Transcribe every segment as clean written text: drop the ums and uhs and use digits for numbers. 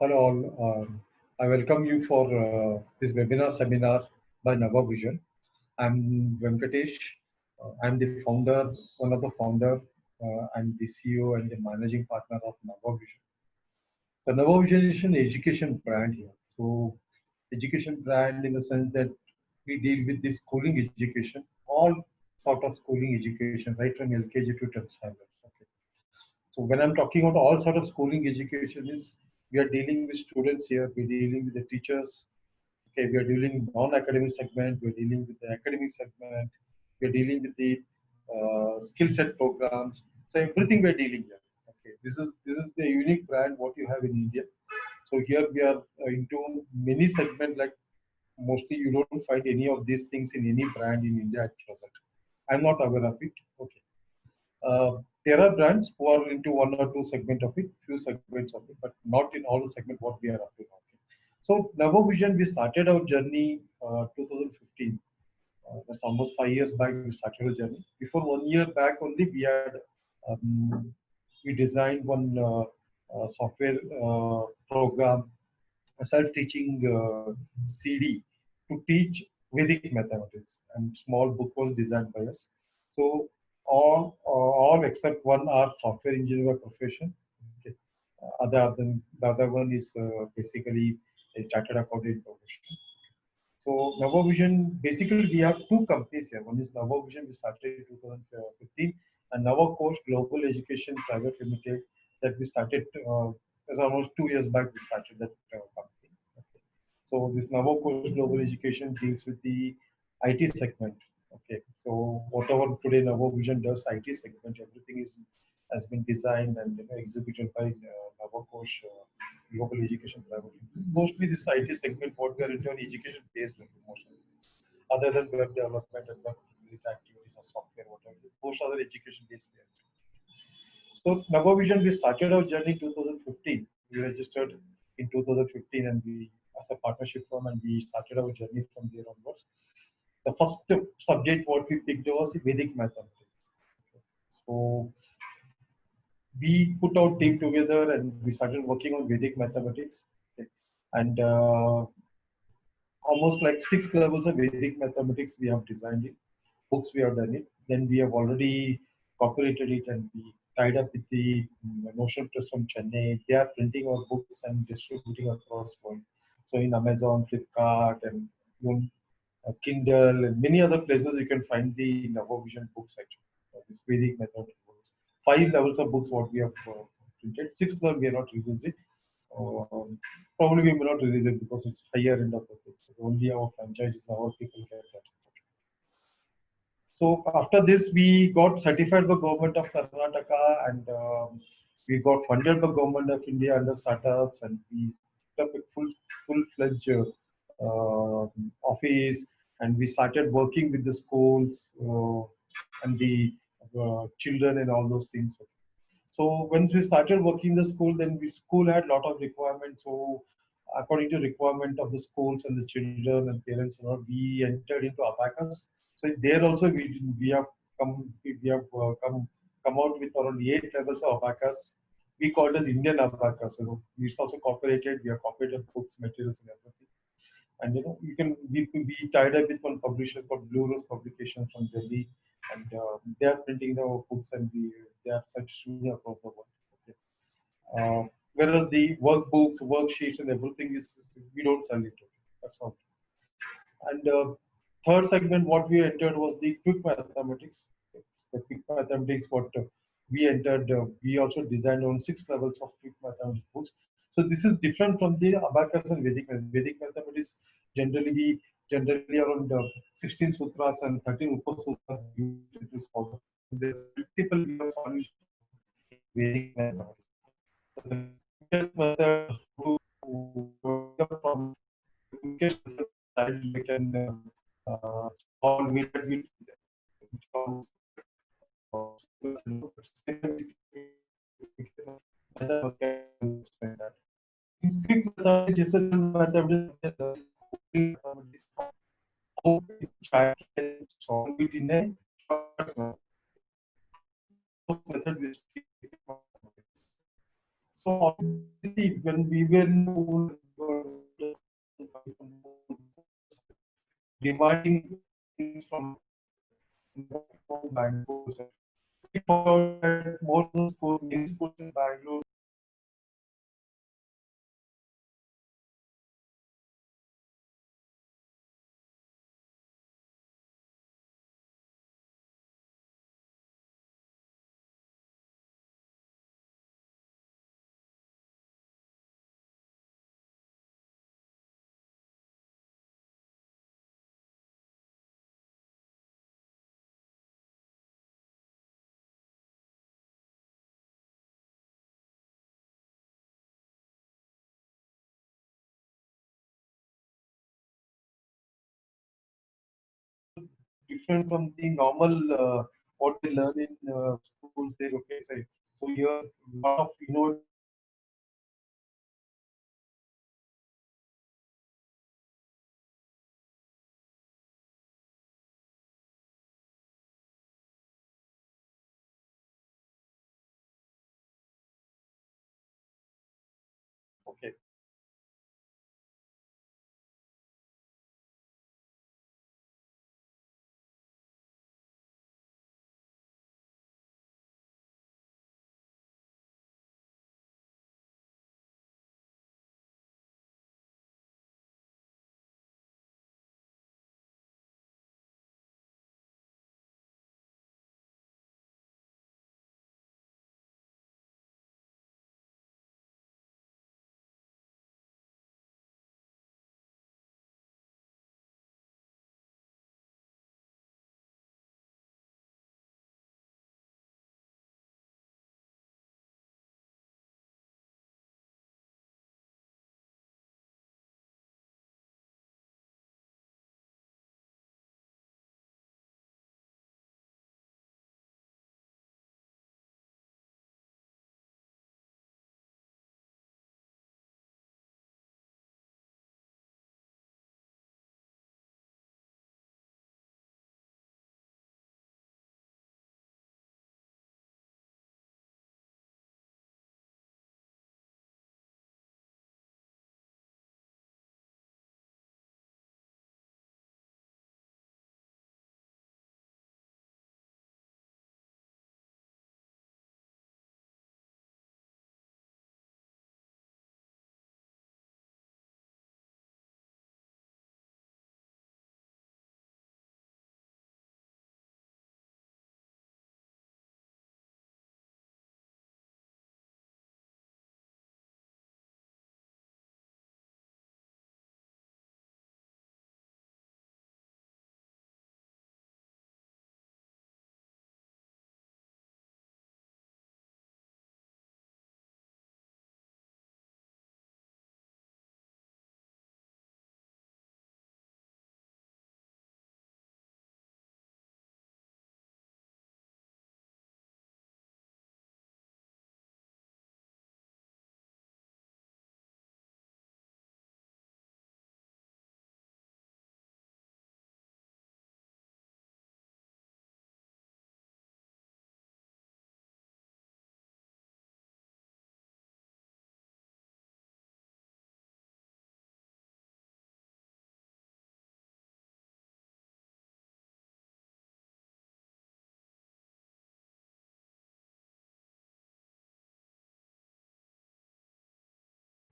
Hello all. I welcome you for this webinar seminar by NavaVision. I'm Venkatesh. I'm the founder, one of the founder, and the CEO and the managing partner of NavaVision. The NavaVision is an education brand here. So, education brand in the sense that we deal with the schooling education, all sort of schooling education, right from LKG to 10th standard. Okay. So when I'm talking about all sort of schooling education is we are dealing with students here, we're dealing with the teachers, okay, we are dealing with non-academic segment, we're dealing with the academic segment, we're dealing with the skill set programs. So everything we're dealing here. Okay, this is the unique brand what you have in India. So here we are into many segments like mostly you don't find any of these things in any brand in India at present. I'm not aware of it. Okay. There are brands who are into one or two segment of it, few segments of it, but not in all the segment what we are up to now. Okay. So NavaVision, we started our journey 2015. That's almost 5 years back. We started our journey. Before 1 year back only, um, we designed one software program, a self-teaching CD to teach Vedic mathematics, and small book was designed by us. So all except one are software engineer by profession. Okay. Other than the other one is basically a chartered accountant profession. So NavaVision, basically we have two companies here. One is NavaVision, we started in 2015, and NavaCoach Global Education Private Limited that we started as almost 2 years back. We started that company. Okay. So this NavaCoach Global Education deals with the IT segment. Okay. So whatever today NavaVision does, IT segment, everything is has been designed and executed by NavaCoach Global Education Private Limited. Mostly this IT segment, what we are into an education based mostly. Other than web development and web activities or software, whatever, most other education based. So NavaVision, we started our journey in 2015. We registered in 2015 and we as a partnership firm and we started our journey from there onwards. The first subject what we picked was Vedic mathematics. So we put our team together and we started working on Vedic mathematics. Okay. And almost like 6 levels of Vedic mathematics we have designed it. Books we have done it. Then we have already copyrighted it and we tied up with the Notion Press from Chennai. They are printing our books and distributing across world. So in Amazon, Flipkart, and even Kindle and many other places you can find the NavaVision books actually. This Vedic mathematics books. 5 levels of books what we have printed. Sixth level we have not released it. Probably we may not release it because it's higher end of the thing. Only our franchises, our people get that. So after this, we got certified by government of Karnataka and we got funded by government of India under startups and we set up a full-fledged office and we started working with the schools and the children and all those things. So once we started working in the school, then the school had a lot of requirements. So according to requirement of the schools and the children and parents, we entered into Abacus. So there also we have come out with around 8 levels of Abacus. We call it as Indian Abacus. It's also cooperated. We have cooperated books, materials, and everything. And you can we tied up with one publisher called Blue Rose Publications from Delhi, and they are printing the books and they are distributing across the world. Okay. Whereas the workbooks, worksheets, and everything is we don't sell it. That's all. And third segment, what we entered was the quick mathematics. The quick mathematics, what we entered, we also designed on 6 levels of quick mathematics books. So this is different from the Abacus and Vedic. Vedic mathematics generally around 16 sutras and 13 upasutras used to solve. There's multiple ways of solving Vedic mathematics. So the quickest method to the problem, the quickest method child we can solve it quick method is the method how child can solve it in a short method. So see when we were in school, demanding things from Bangalore. We found that most of the schools, many schools in Bangalore, different from the normal what they learn in schools there. Okay, so here a lot of okay.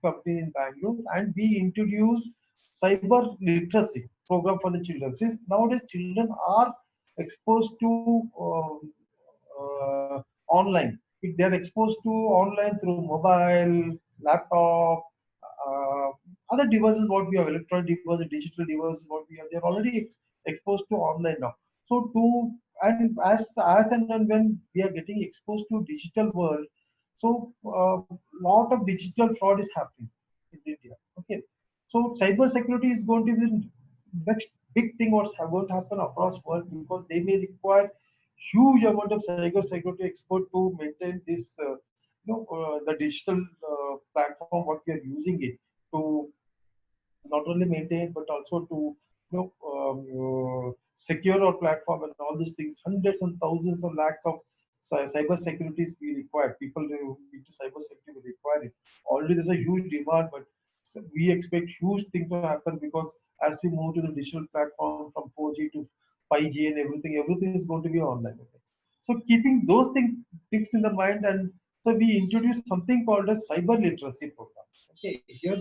Company in Bangalore, and we introduced cyber literacy program for the children. Since nowadays children are exposed to online, if they are exposed to online through mobile, laptop, uh, other devices, what we have, electronic devices, digital devices, what we have, they are already exposed to online now. So to and as and when we are getting exposed to digital world, so lot of digital fraud is happening in India. Okay, so cyber security is going to be the next big thing what's going to happen across world, because they may require huge amount of cyber security expert to maintain this, the digital platform what we are using it to not only maintain but also to secure our platform and all these things. Hundreds and thousands of lakhs of cyber security is we require. People who into cyber security will require it. Already there's a huge demand, but we expect huge thing to happen because as we move to the digital platform from 4G to 5G and everything is going to be online. Okay. So keeping those things in the mind, and so we introduced something called a cyber literacy program. Okay, here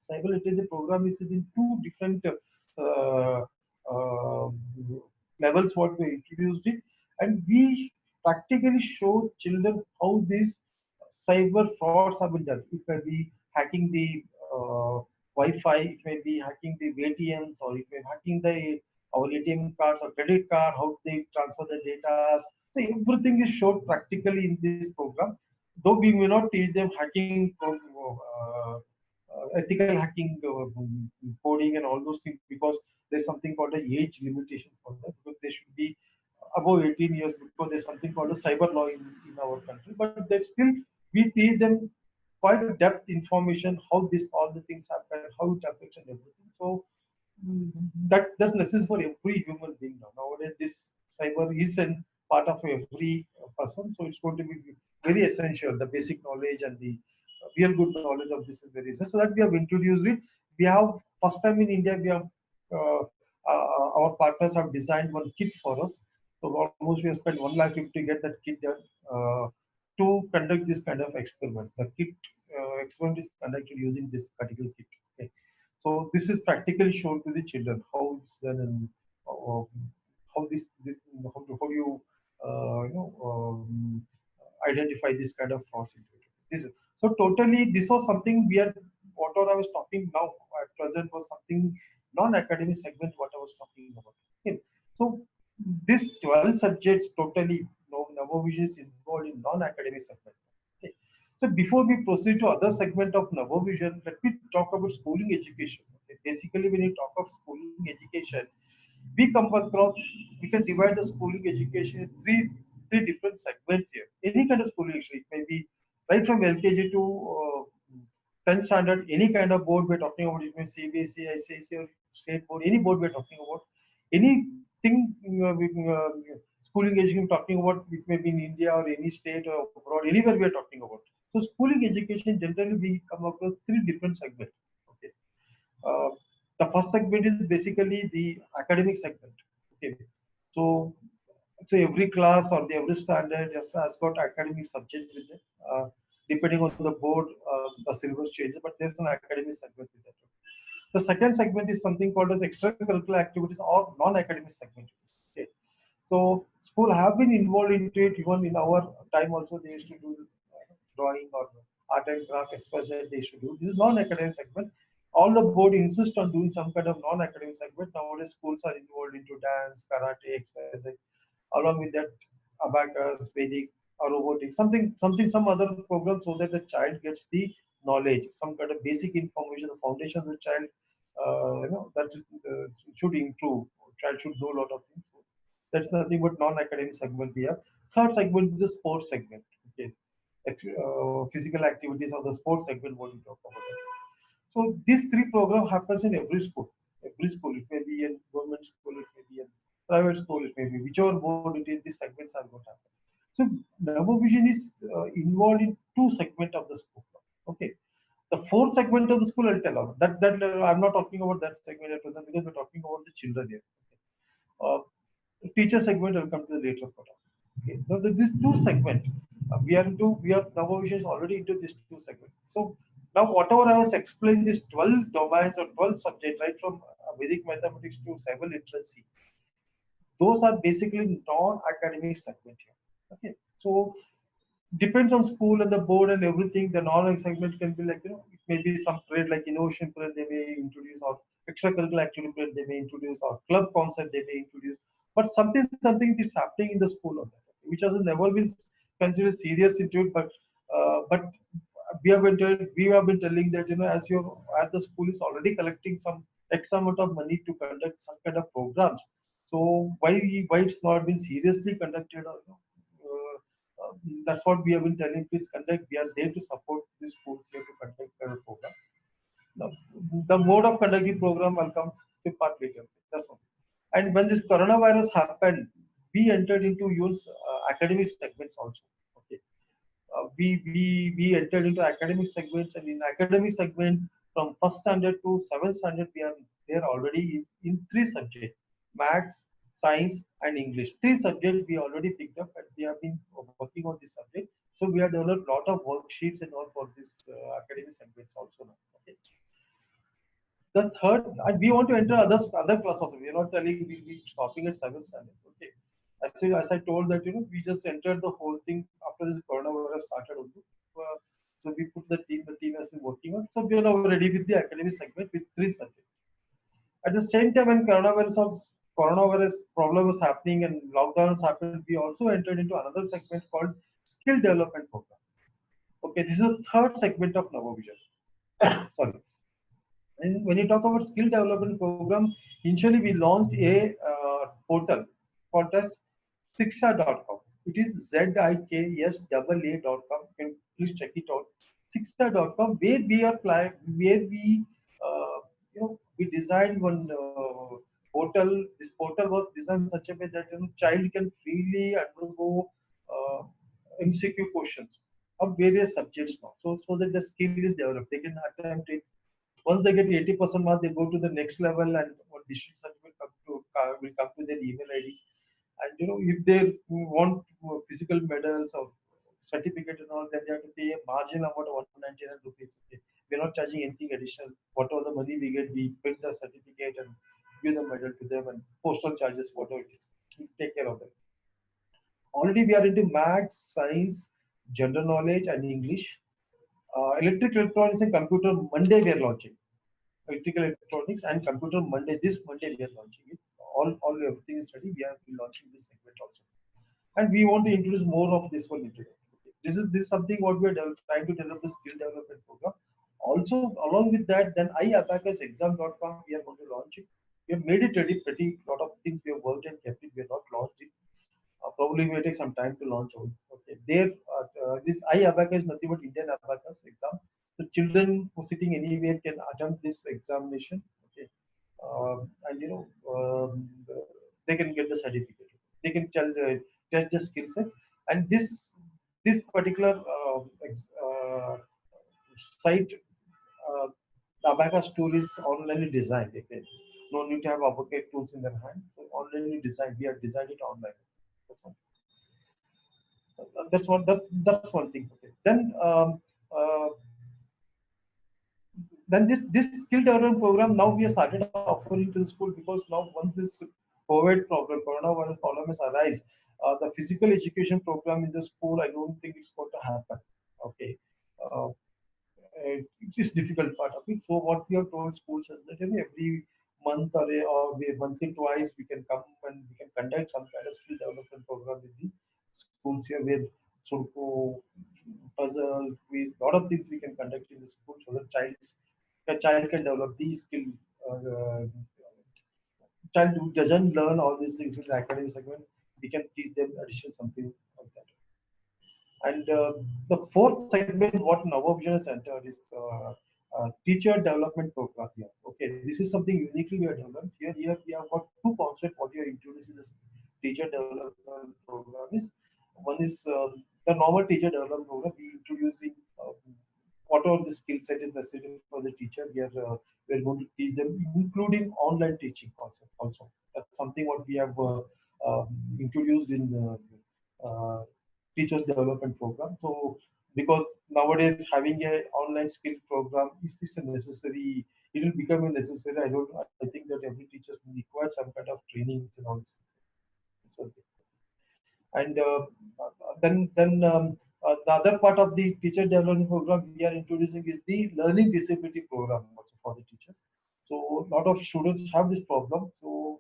cyber literacy program is in two different uh, uh, levels what we introduced it, and we practically show children how these cyber frauds have been done. It may be hacking the Wi-Fi, it may be hacking the ATMs, or it may be hacking the our ATM cards or credit card, how they transfer the data. So everything is showed practically in this program. Though we may not teach them hacking, ethical hacking, coding, and all those things because there's something called a age limitation for that because they should be above 18 years because there's something called a cyber law in our country. But they still we teach them quite depth information how this all the things happen, how it affects and everything. So that's necessary for every human being now. Nowadays, this cyber is a part of every person, so it's going to be very essential. The basic knowledge and the real good knowledge of this is very essential. So that we have introduced it. We have first time in India we have our partners have designed one kit for us. So almost we have spent 1 lakh to get that kit done to conduct this kind of experiment. The kit experiment is conducted using this particular kit. Okay. So this is practically shown to the children how it's done and uh, how how you identify this kind of fraud situation. So totally this was something we are whatever I was talking now at present was something non-academic segment what I was talking about. Okay. So this 12 subjects totally Navovision is involved in non-academic segment. Okay. So before we proceed to other segment of Navovision, let me talk about schooling education. Okay. Basically, when you talk of schooling education, we come across we can divide the schooling education in three different segments here. Any kind of schooling, actually, it may be right from LKG to 10th standard, any kind of board we're talking about, it may CBSE, ICSE, or state board, any board we're talking about, anything schooling education talking about, it may be in India or any state or abroad, anywhere we are talking about. So schooling education generally we come across three different segments. Okay. Uh, the first segment is basically the academic segment. Okay. So so every class or the every standard has got academic subject with it. Depending on the board, the syllabus changes, but there's an academic segment with it. The second segment is something called as extracurricular activities or non-academic segment. Okay. So school have been involved into it even in our time also they used to do drawing or art and craft expression they should do. This is non-academic segment. All the board insist on doing some kind of non-academic segment. Nowadays schools are involved into dance, karate, exercise, along with that abacus, Vedic or robotics, some other program so that the child gets the knowledge, some kind of basic information, the foundation of the child, that should improve. Child should know a lot of things. So that's nothing but non-academic segment we have. Third segment is the sports segment. Okay, physical activities or the sports segment what we talk about. So these three program happens in every school. Every school, it may be a government school, it may be a private school, it may be whichever board it is, these segments are going to happen. So Navovision is involved in two segments of the school. Okay. The fourth segment of the school, I'll tell about that. I'm not talking about that segment at present because we're talking about the children here. Okay. Teacher segment, I'll come to the later part. Okay. Now, these two segments, we are Navovision is already into these two segments. So now, whatever I was explaining, these 12 domains or 12 subjects, right from Vedic mathematics to cyber literacy, those are basically non-academic segment here. Okay, so depends on school and the board and everything. The non-academic segment can be like it may be some trade like innovation period they may introduce or extracurricular activity period they may introduce or club concept they may introduce. But something is happening in the school on that, which has never been considered serious into it. But we have been telling that as the school is already collecting some X amount of money to conduct some kind of programs. So why it's not been seriously conducted or that's what we have been telling. Please conduct. We are there to support these schools here to conduct their program. Now, the mode of conducting program will come to part later. That's all. And when this coronavirus happened, we entered into use academic segment segments also. Okay, we entered into academic segments, and in academic segment from first standard to seventh standard we are there already in three subjects: maths, science, and English. Three subjects we already picked up, and we have been working on this subject. So we have developed a lot of worksheets and all for this academic segments also now. Okay. The third, and we want to enter other class of. We are not telling we'll be stopping at seventh standard. Okay. As I told that we just entered the whole thing after this coronavirus started also. Uh, so we put the team. The team has been working on. So we are now ready with the academic segment with three subjects. At the same time, when coronavirus problem was happening and lockdowns happened, we also entered into another segment called skill development program. Okay, this is the third segment of Navavision. Sorry. And when you talk about skill development program, initially we launched a portal called as Siksha.com. It is ZIKSAA.com. You can please check it out. Siksha.com, where we are where we we designed one portal. This portal was designed in such a way that child can freely undergo MCQ questions of various subjects now. So that the skill is developed. They can attempt it. Once they get 80% mark, they go to the next level, and what district certificate will come to their email ID. And if they want physical medals or certificate and all, then they have to pay a margin amount of 199 rupees. Okay. We're not charging anything additional. Whatever the money we get, we print the certificate and give the medal to them, and postal charges, whatever it is, we take care of them. Already we are into maths, science, general knowledge, and English. Electrical electronics and computer Monday we are launching. Electrical electronics and computer Monday. This Monday we are launching it. All everything is ready. We are launching this segment also, and we want to introduce more of this one into it. This is something what we are trying to develop the skill development program. Also, along with that, then iAbacusExam.com we are going to launch it. We have made it ready. Pretty lot of things we have worked and kept it. We have not launched it. Probably will take some time to launch out. Okay, there this iAbacus is nothing but Indian Abacus exam. So children who sitting anywhere can attempt this examination. Okay, and they can get the certificate. They can test the skill set, and this particular site, uh, the Abacus tool is online designed. Okay, no need to have Abacus tools in their hand. So online designed. We have designed it online. That's one thing. Okay. Uh, then this skill development program now we have started offering to the school, because now once this coronavirus problem has arisen, the physical education program in the school, I don't think it's going to happen. Okay. Uh, it's just difficult part of it. So what we have told schools is that every month or monthly twice we can come and we can conduct some kind of skill development program with the schools here, where so puzzle, quiz, lot of things we can conduct in the school, so that the child can develop these skill. Uh, Child who doesn't learn all these things in the academic segment, we can teach them additional something like that. And the fourth segment, what Navavision has entered, is teacher development program here. Okay, this is something uniquely we have developed here. Here we have got two concepts. What we are introducing this teacher development program is, one is the normal teacher development program. We introducing whatever the skill set is necessary for the teacher. We are going to teach them, including online teaching concept also. That's something what we have introduced in teachers development program. So because nowadays having a online skill program is a necessary, it will become a necessary. I think that every teacher requires some kind of trainings and all this. And then the other part of the teacher development program we are introducing is the learning disability program also for the teachers. So a lot of students have this problem. So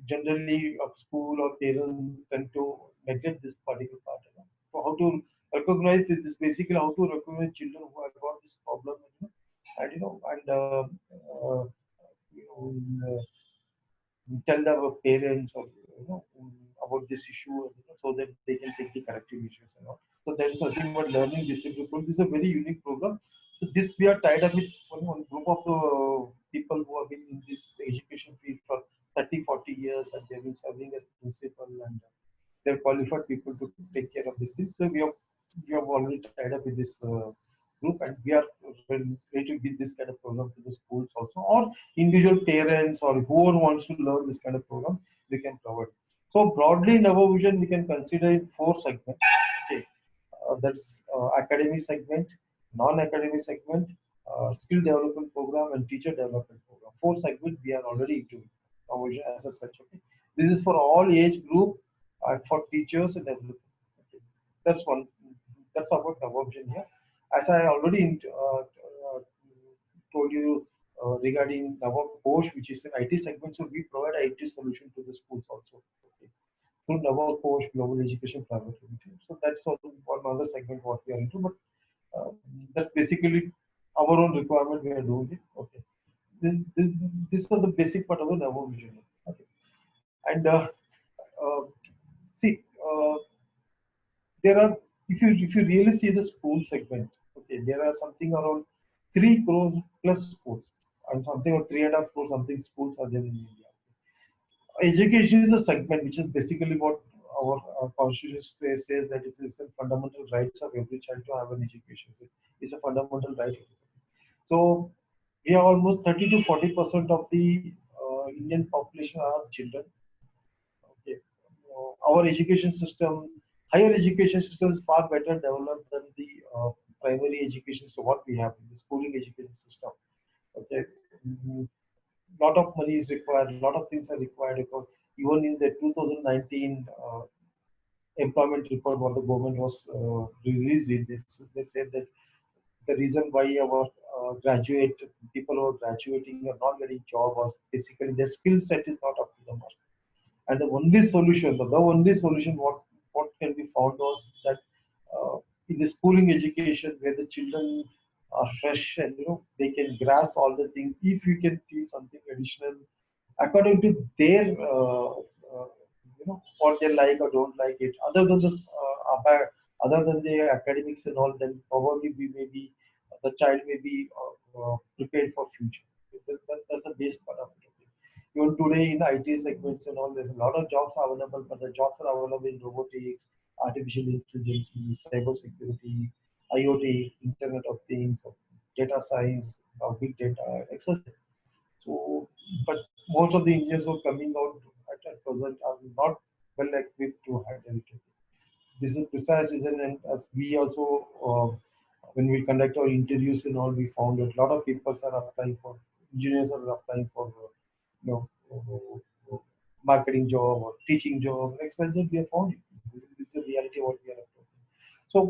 generally, school or parents tend to neglect this particular part. So how to recognize this? Basically, how to recognize children who have got this problem, and uh, you know, tell the parents or about this issue, so that they can take the corrective measures and all. So there is nothing but learning disability. This is a very unique program. So this we are tied up with one group of people who have been in this education field for 30, 40 years, and they've been serving as principal, and They're qualified people to take care of these things. So we have already tied up with this group, and we are ready to give this kind of program to the schools also, or individual parents or whoever wants to learn this kind of program, we can provide. So broadly in our vision, we can consider it four segments. Okay, that's academic segment, non-academic segment, skill development program, and teacher development program. Four segments we are already into our vision as such. Okay, this is for all age group and for teachers and everything. Okay. That's one. That's about our vision here. As I already told you regarding our Posh, which is an IT segment, so we provide IT solution to the schools also. Okay, through Nava Post Global Education Private Limited. So that's also one other segment what we are into, but uh, that's basically our own requirement. We are doing it. Okay, this, this is the basic part of the Nava vision. Okay, and uh, see, there are if you really see the school segment, okay, there are something around 3 crores plus schools, and something or 3.5 crores something schools are there in India. Education is a segment which is basically what our constitution says that it's a fundamental rights of every child to have an education. It's a fundamental right. So we have almost 30 to 40% of the Indian population are children. Okay, our education system, higher education system is far better developed than the primary education system what we have in the schooling education system. Okay, lot of money is required, lot of things are required because even in the 2019 employment report what the government was released in this, they said that the reason why our graduate people who are graduating are not getting job was basically their skill set is not up to the mark. And the only solution what can be found was that in the schooling education where the children are fresh and they can grasp all the things. If you can teach something additional according to their what they like or don't like it, other than this other than their academics and all, then probably we may be the child may be prepared for future. That's the base part of it. Even today in IT segments and all, there's a lot of jobs available, but the jobs are available in robotics, artificial intelligence, cyber security, IoT, Internet of Things, data science, big data, etc. So, but most of the engineers who are coming out at present are not well equipped to handle it. This is precise reason, and as we also, when we conduct our interviews and all, we found that a lot of people are applying for engineers are applying for marketing job or teaching job. XYZ, we have found it. This is the reality what we are approaching. So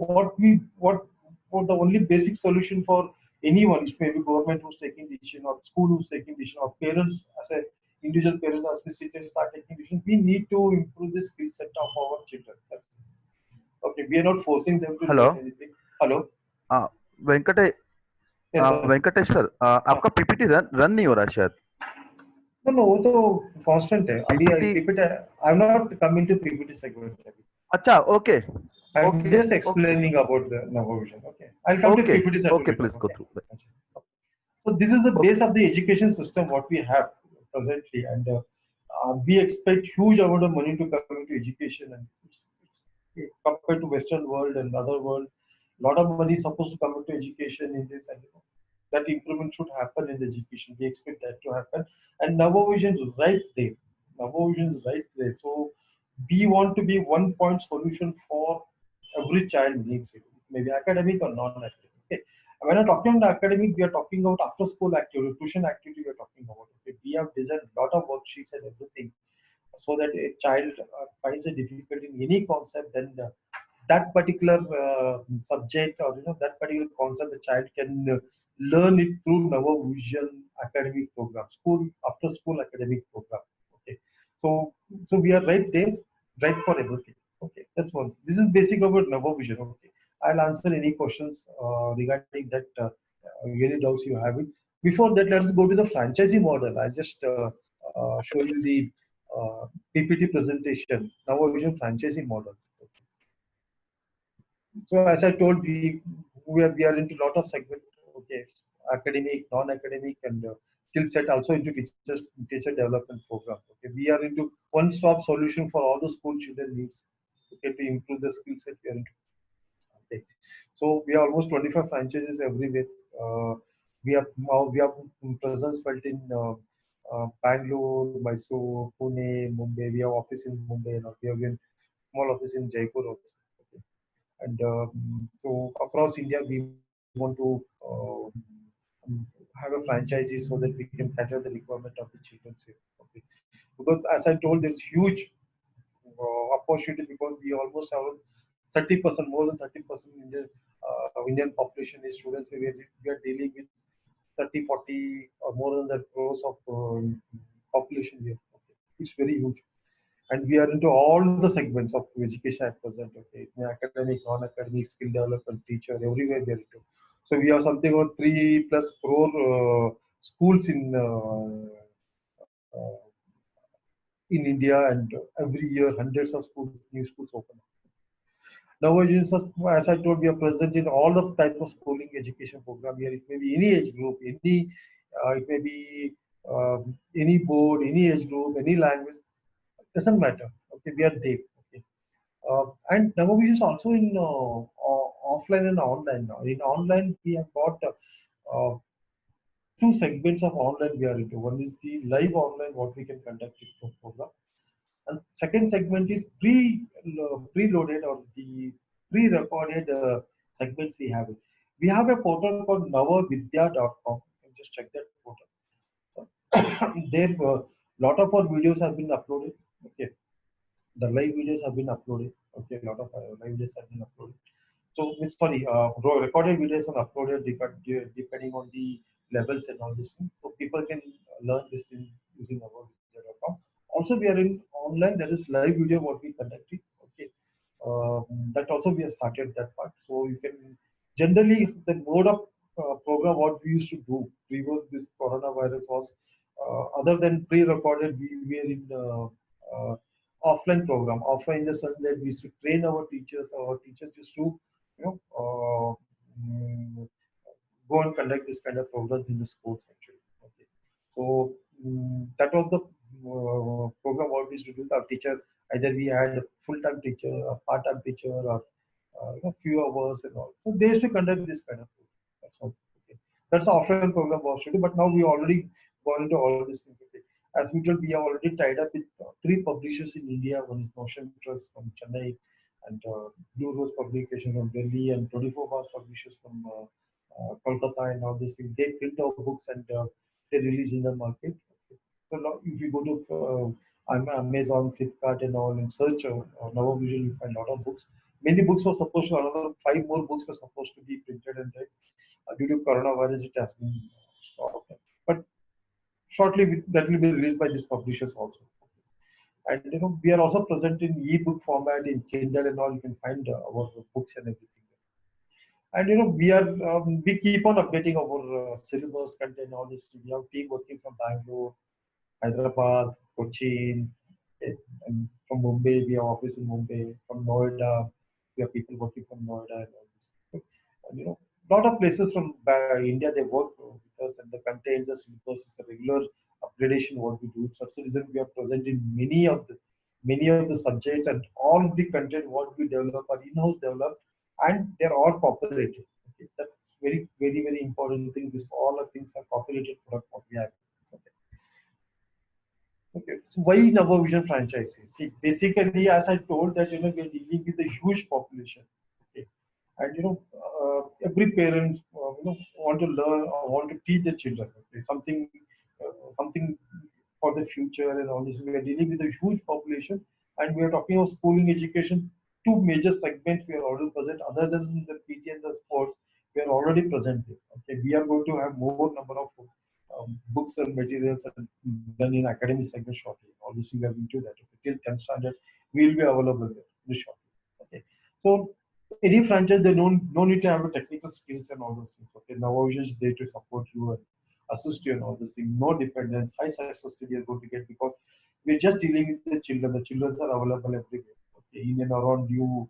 what the only basic solution for anyone, it may be government who's taking decision or school who's taking decision or parents as a individual parents as we citizens start taking decision, we need to improve the skill set of our children. That's it. Okay, we are not forcing them to hello learn anything. Hello, Venkate yes sir. Venkatesh sir, हाँ. आपका PPT run run नहीं हो रहा शायद। No, no, वो तो constant है. अभी PPT. PPT, I'm not coming to PPT segment अभी. अच्छा, okay. I'm okay. just okay. explaining about the Navision. Okay, I'll come to okay. PPT segment okay, later. Please go Okay. Through. So this is the base okay. of the education system what we have presently, and we expect huge amount of money to come into education, and it's compared to Western world and other world, lot of money is supposed to come into education in this, and that improvement should happen in the education. We expect that to happen, and Navovision is right there. Navovision is right there. So we want to be one point solution for every child needs it, maybe academic or non-academic. Okay. When I'm talking about academic, we are talking about after school activity, tuition activity we are talking about. Okay. We have designed a lot of worksheets and everything so that a child finds it difficult in any concept, then that particular subject or that particular concept the child can learn it through Nava Vision academic program, school after school academic program. Okay, so we are right there, right for everything. Okay, that's one. This is basic about Nava Vision. Okay, I'll answer any questions regarding that. Any doubts you have it. Before that, let's go to the franchisee model. I'll just show you the PPT presentation. Nava Vision franchisee model. So as I told, we are into a lot of segment. Okay, academic, non-academic, and skill set also into teacher development program. Okay, we are into one-stop solution for all the school children needs. okay, to improve the skill set we are into. Okay. So we are almost 25 franchises everywhere. We have presence felt in Bangalore, Mysore, Pune, Mumbai. We have office in Mumbai, and we have a small office in Jaipur also. Okay. And so across India, we want to have a franchisee so that we can cater the requirement of the children here. Okay. Because as I told, there's huge opportunity because we almost have 30%, more than 30% Indian population is students. We are dealing with 30, 40 or more than that crores of population here. Okay. It's very huge. And we are into all the segments of education at present. Okay. Academic, non-academic, skill development, teacher, everywhere we are into. So we have something about 3+ crore schools uh, in India, and every year hundreds of schools, new schools open. Nowadays, as I told, we are present in all the type of schooling education program here. It may be any age group, it may be any board, any age group, any language. Doesn't matter. Okay, we are there. Okay, and Navavision is also in offline and online now. In online, we have got two segments of online we are into. One is the live online, what we can conduct it for program, and second segment is preloaded or the pre-recorded segments we have. We have a portal called navavidya.com. You can just check that portal. There, lot of our videos have been uploaded. Okay, the live videos have been uploaded. Okay, a lot of live videos have been uploaded. So, sorry, recorded videos are uploaded depending on the levels and all this thing. So people can learn this thing using our video.com. Also, we are in online. That is live video what we conducted. Okay, that also we have started that part. So you can generally the mode of program what we used to do previous this coronavirus was other than pre-recorded. We were in offline program. Offline in the sense that we used to train our teachers. Our teachers used to mm, go and conduct this kind of programs in the schools actually. Okay. So that was the program what we used to do. Our teacher, either we had a full-time teacher, a part-time teacher, or few hours and all. So they used to conduct this kind of program. That's all. Okay. That's the offline program was to do. But now we already gone into all these things. Okay. As we told, we have already tied up with three publishers in India. One is Notion Trust from Chennai, and Blue Rose Publication from Delhi, and 24 Hours Publishers from Kolkata, and all these things. They print our books and they release in the market. So now if you go to Amazon, Flipkart, and all, and search Navavision, you find a lot of books. Many books were supposed to, another 5 more books were supposed to be printed, and due to coronavirus, it has been stopped. But shortly, that will be released by these publishers also. And we are also present in e-book format in Kindle and all. You can find our books and everything. And we keep on updating our syllabus content, all this. We have team working from Bangalore, Hyderabad, Cochin, and from Mumbai. We have office in Mumbai. From Noida, we have people working from Noida and all this. And lot of places from India they work with us, and the content, the syllabus is a regular upgradation what we do. Such a reason we are present in many of the subjects, and all the content what we develop are in-house developed, and they're all copyrighted. Okay? That's very important thing. This all the things are copyrighted product what we have. Okay. Okay. So why Navavision franchises? See, basically, as I told that we are dealing with a huge population. Okay. And every parent want to learn or want to teach their children. Okay. Something for the future and all this. We are dealing with a huge population, and we are talking of schooling education. Two major segments we are already present. Other than the PT and the sports, we are already present there. Okay, we are going to have more number of books and materials and done in academic segment shortly. All this we are into that. Okay, till 10th standard, we will be available there in the shortly. Okay, so any franchise they don't no need to have a technical skills and all those things. Okay, now is there to support you and assist you and all this thing. No dependence, high success rate you are going to get because we're just dealing with the children. The children are available everywhere. Okay, in and around you,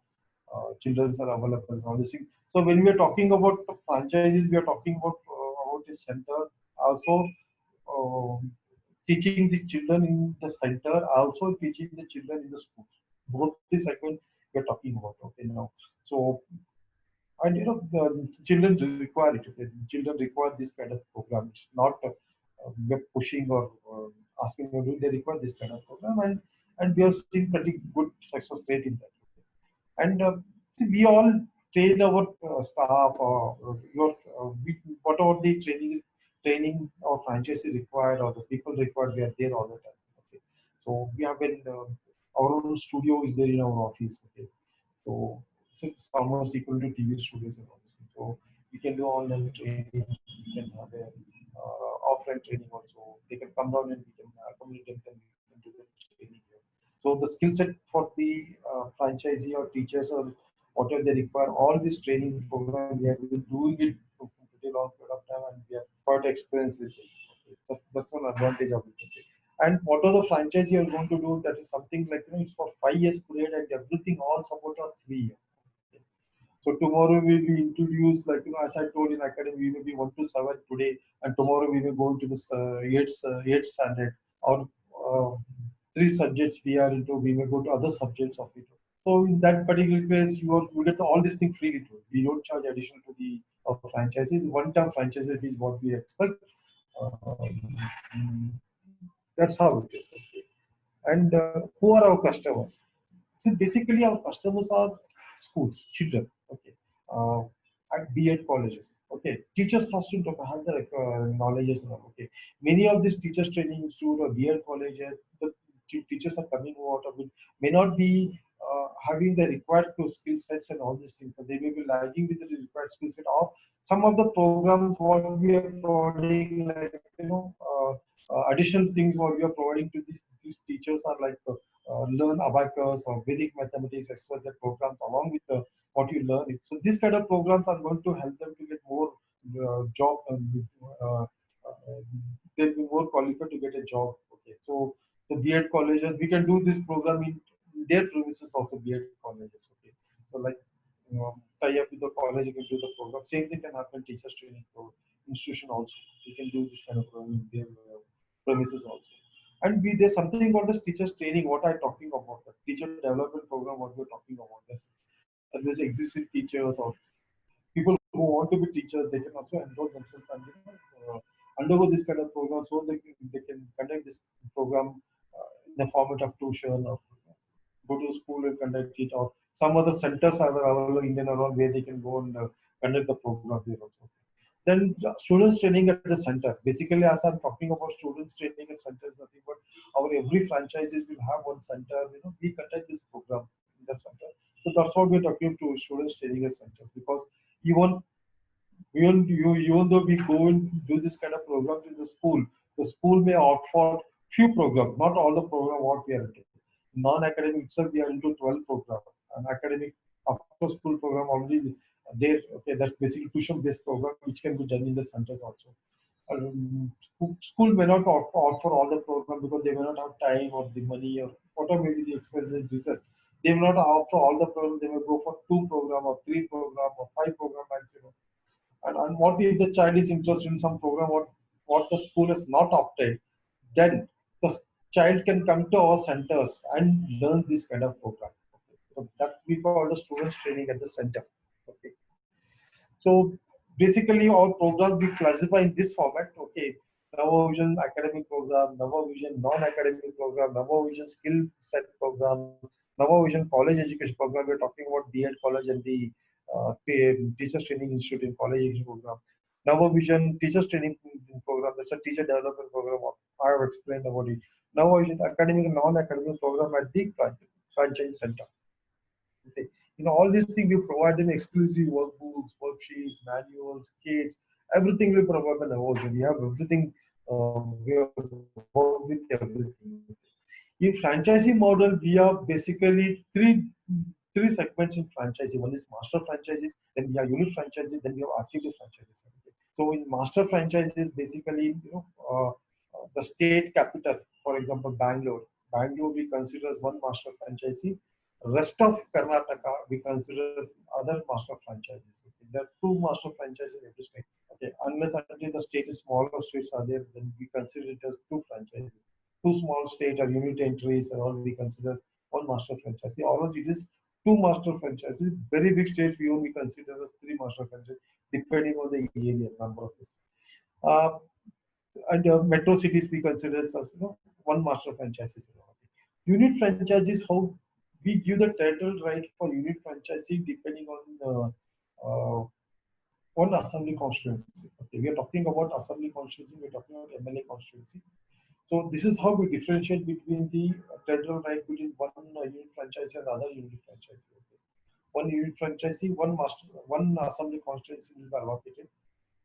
children are available and all this thing. So when we are talking about franchises, we are talking about a center. Also, teaching the children in the center, also teaching the children in the schools. Both the segment we're talking about. Okay, now, so and the children require it. Okay? Children require this kind of program. It's not we're pushing or asking them to do. They require this kind of program, and we have seen pretty good success rate in that. And see, we all train our staff or whatever the training or franchisee required or the people required, we are there all the time. Okay, so we have been our own studio is there in our office. Okay, so it's almost equal to TV studios and all this thing. So we can do online training. We can have a offline training also. They can come down and we can accommodate them. We can do the training here. So the skill set for the franchisee or teachers or whatever they require, all this training program, we have been doing it for a pretty long period of time, and we are quite experienced with it. Okay. That's one advantage of it. Okay. And what are the franchise you are going to do? That is something like it's for 5 years period and everything all support on 3 years. Okay. So tomorrow we will be introduced, like as I told in academy, we may be 1 to 7 today, and tomorrow we will go into this eighth standard or three subjects we are into. We may go to other subjects of it. So in that particular case, you get all these things freely to it. We don't charge additional to the franchises. One-time franchises is what we expect. Um, that's how it is. Okay. And who are our customers? So basically, our customers are schools, children. Okay, uh, at B.Ed colleges. Okay, teachers has to have the knowledges. Okay, many of these teachers training institute or B.Ed colleges, the teachers are coming out of it may not be having the required skill sets and all these things. They may be lagging with the required skill set of some of the programs what we are providing, like additional things what we are providing to these teachers are like learn abacus or Vedic mathematics, XYZ programs along with what you learn. So these kind of programs are going to help them to get more job. Uh, uh, they'll be more qualified to get a job. Okay, so the B.Ed colleges we can do this program in their premises also B.Ed colleges. Okay, so like tie up with the college, you can do the program. Same thing can happen teachers training for institution also. You can do this kind of program in their premises also. And there's something called as teachers training. What I'm talking about, the teacher development program. What we're talking about, there's existing teachers or people who want to be teachers. They can also enroll themselves and undergo this kind of program, so they can conduct this program in the format of tuition or go to school and conduct it, or some other centers are available in and around where they can go and conduct the program there also. Then students training at the center. Basically, as I'm talking about students training at center is nothing but our every franchises will have one center. We conduct this program in that center. So that's what we're talking to students training at centers, because even even though we go and do this kind of programs in the school may opt for few programs, not all the program what we are into. Non-academic itself, we are into 12 program. An academic after school program already there. Okay, that's basically tuition-based program which can be done in the centers also. School may not opt for all the program because they may not have time or the money or whatever may be the expenses research. They may not opt for all the programs. They may go for 2 program or 3 program or 5 program maximum. And what if the child is interested in some program what the school has not opted, then the child can come to our centers and learn this kind of program. Okay. So that we call the students training at the center. Okay. So basically our programs we classify in this format. Okay. Navavision academic program, Navavision non-academic program, Navavision skill set program, Navavision college education program. We're talking about B.Ed college and the teachers training institute in college education program. Navavision teachers training program. That's a teacher development program. I have explained about it. Navavision academic and non-academic program at the franchise center. Okay. All these things we provide them exclusive workbooks, worksheets, manuals, kits, everything we provide by Navavision. We have everything. We have worked with everything. In franchising model, we have basically three segments in franchising. One is master franchises, then we have unit franchises, then we have active franchises. Okay. So in master franchises, basically, the state capital, for example, Bangalore. Bangalore we consider as one master franchisee. Rest of Karnataka we consider as other master franchises. Okay. There are 2 master franchises in every state. Okay. Unless until the state is smaller states are there, then we consider it as 2 franchises. 2 small state or unit entries and all we consider one master franchisee. All of it is 2 master franchises. Very big states we only consider as 3 master franchises, depending on the area number of this. Uh, and metro cities we consider as one master franchises. Unit franchises, how we give the title right for unit franchising depending on one assembly constituency. Okay, we are talking about assembly constituency, we are talking about MLA constituency. So this is how we differentiate between the federal right between one unit franchisee and other unit franchisee. Okay. One unit franchisee, one assembly constituency will be allocated.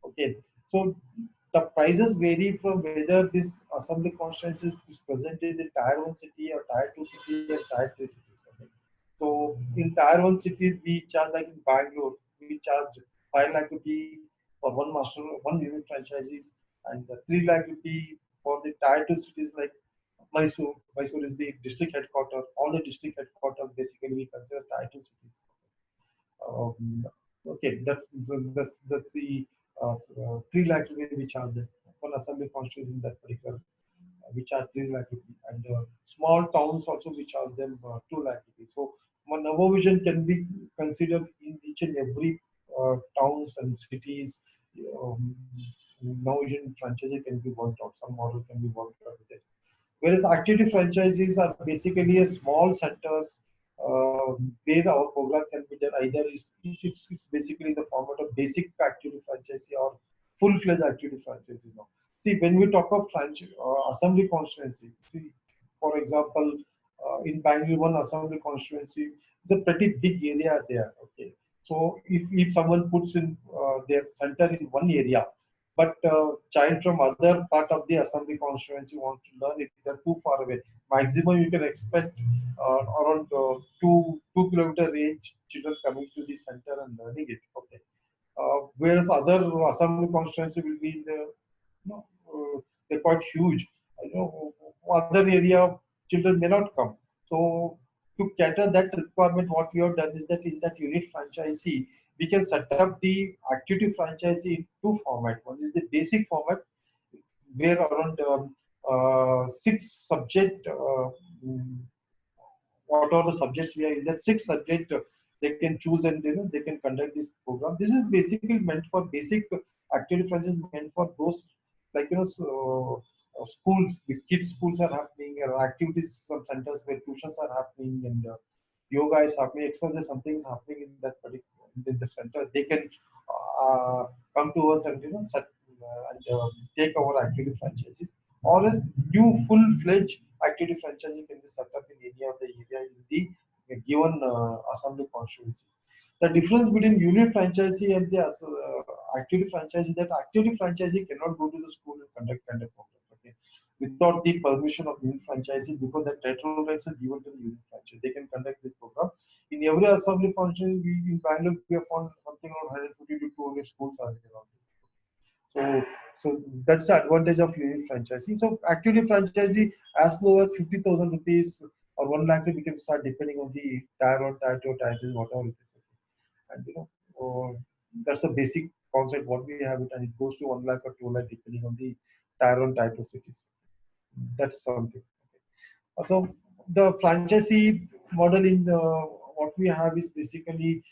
Okay, so the prices vary from whether this assembly constituency is present in the tier 1 city or tier 2 city and tier 3 cities. Okay. So in tier 1 cities, we charge like in Bangalore, we charge 5 lakh rupee for one unit franchisees and 3 lakh rupee for the tier 2 cities like Mysore. Mysore is the district headquarters. All the district headquarters basically we consider tier 2 cities. Okay, that's the 3 lakh rupee we charge them. One assembly constituency in that particular, we charge 3 lakh rupee, and small towns also we charge them 2 lakh rupee. So one Navovision can be considered in each and every towns and cities. Um, Navovision franchise can be worked out. Some model can be worked out with it. Whereas activity franchises are basically a small centers where our program can be done. Either it's basically the format of basic activity franchisee or full-fledged activity franchisee now. See, when we talk of assembly constituency, see, for example, in Bangalore, one assembly constituency is a pretty big area there. Okay, so if someone puts in their center in one area, but child from other part of the assembly constituency wants to learn it, they're too far away. Maximum you can expect around 2 kilometer range children coming to the center and learning it. Okay, whereas other assembly constituency will be in the, they're quite huge. Other area children may not come. So to cater that requirement, what we have done is that in that unit franchisee, we can set up the activity franchisee in two formats. One is the basic format, where around 6 subject, what are the subjects we are in that 6 subject, they can choose and they can conduct this program. This is basically meant for basic activity franchise, meant for those like schools, the kids schools are happening, activities, some centers where tuitions are happening, and yoga is happening, exercise, something is happening in that particular in the center. They can come to us and take our activity franchises, or as new full-fledged activity franchising can be set up in any of the area in the given assembly constituency. The difference between unit franchisee and the activity franchisee is that activity franchisee cannot go to the school and conduct kind of program, okay, without the permission of unit franchisee, because the title rights are given to the unit franchisee. They can conduct this program. In every assembly function, in Bangalore, we have found something around 150 to 200 schools are around. So that's the advantage of unit franchising. So activity franchisee, as low as 50,000 rupees or 1 lakh, we can start depending on the tier 1, tier 2, tier 3, whatever it is. And that's the basic concept what we have it, and it goes to 1 lakh or 2 lakh depending on the tier 1, tier 2 cities. That's something. So the franchisee model in what we have is basically,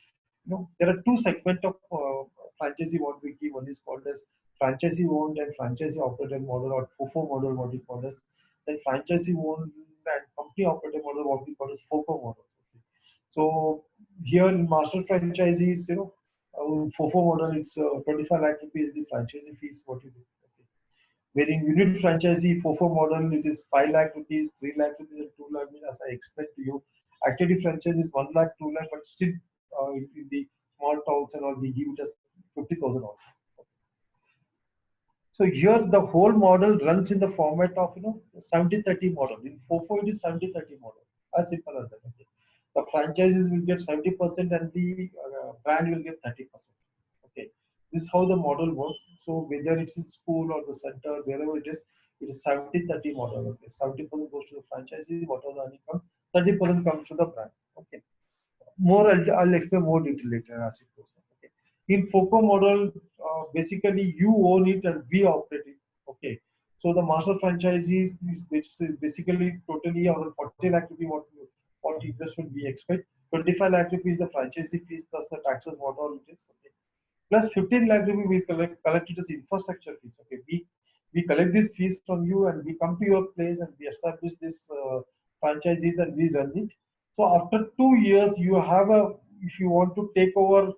there are two segments of franchisee what we give. One is called as franchisee owned and franchisee operated model, or FOFO model what we call as. Then franchisee owned and company operated model what we call as FOCO model. Okay. So here in master franchisees, FOFO model, it's 25 lakh rupees the franchisee fees what you do. Okay. Where in unit franchisee FOFO model, it is 5 lakh rupees, 3 lakh rupees, and 2 lakh, as I explained to you. Activity franchise is 1 lakh, 2 lakh, but still in the small towns and all, we give it as 50,000 also. So here the whole model runs in the format of 70-30 model. In FOFO, it is 70-30 model. As simple as that. Okay. The franchises will get 70% and the brand will get 30%. Okay. This is how the model works. So whether it's in school or the center, wherever it is 70-30 model. Okay. 70% goes to the franchisee, whatever the earning comes, 30% comes to the brand. Okay. More, I'll explain more detail later as it goes. Okay. In FOCO model, basically you own it and we operate it. Okay. So the master franchisees is basically totally around 40 lakh to be what investment we expect. 25 lakh rupees the franchisee fees plus the taxes, whatever it is. Okay. Plus 15 lakh rupees we collect it as infrastructure fees. Okay. We collect these fees from you and we come to your place and we establish this franchises and we run it. So after 2 years, you have a, if you want to take over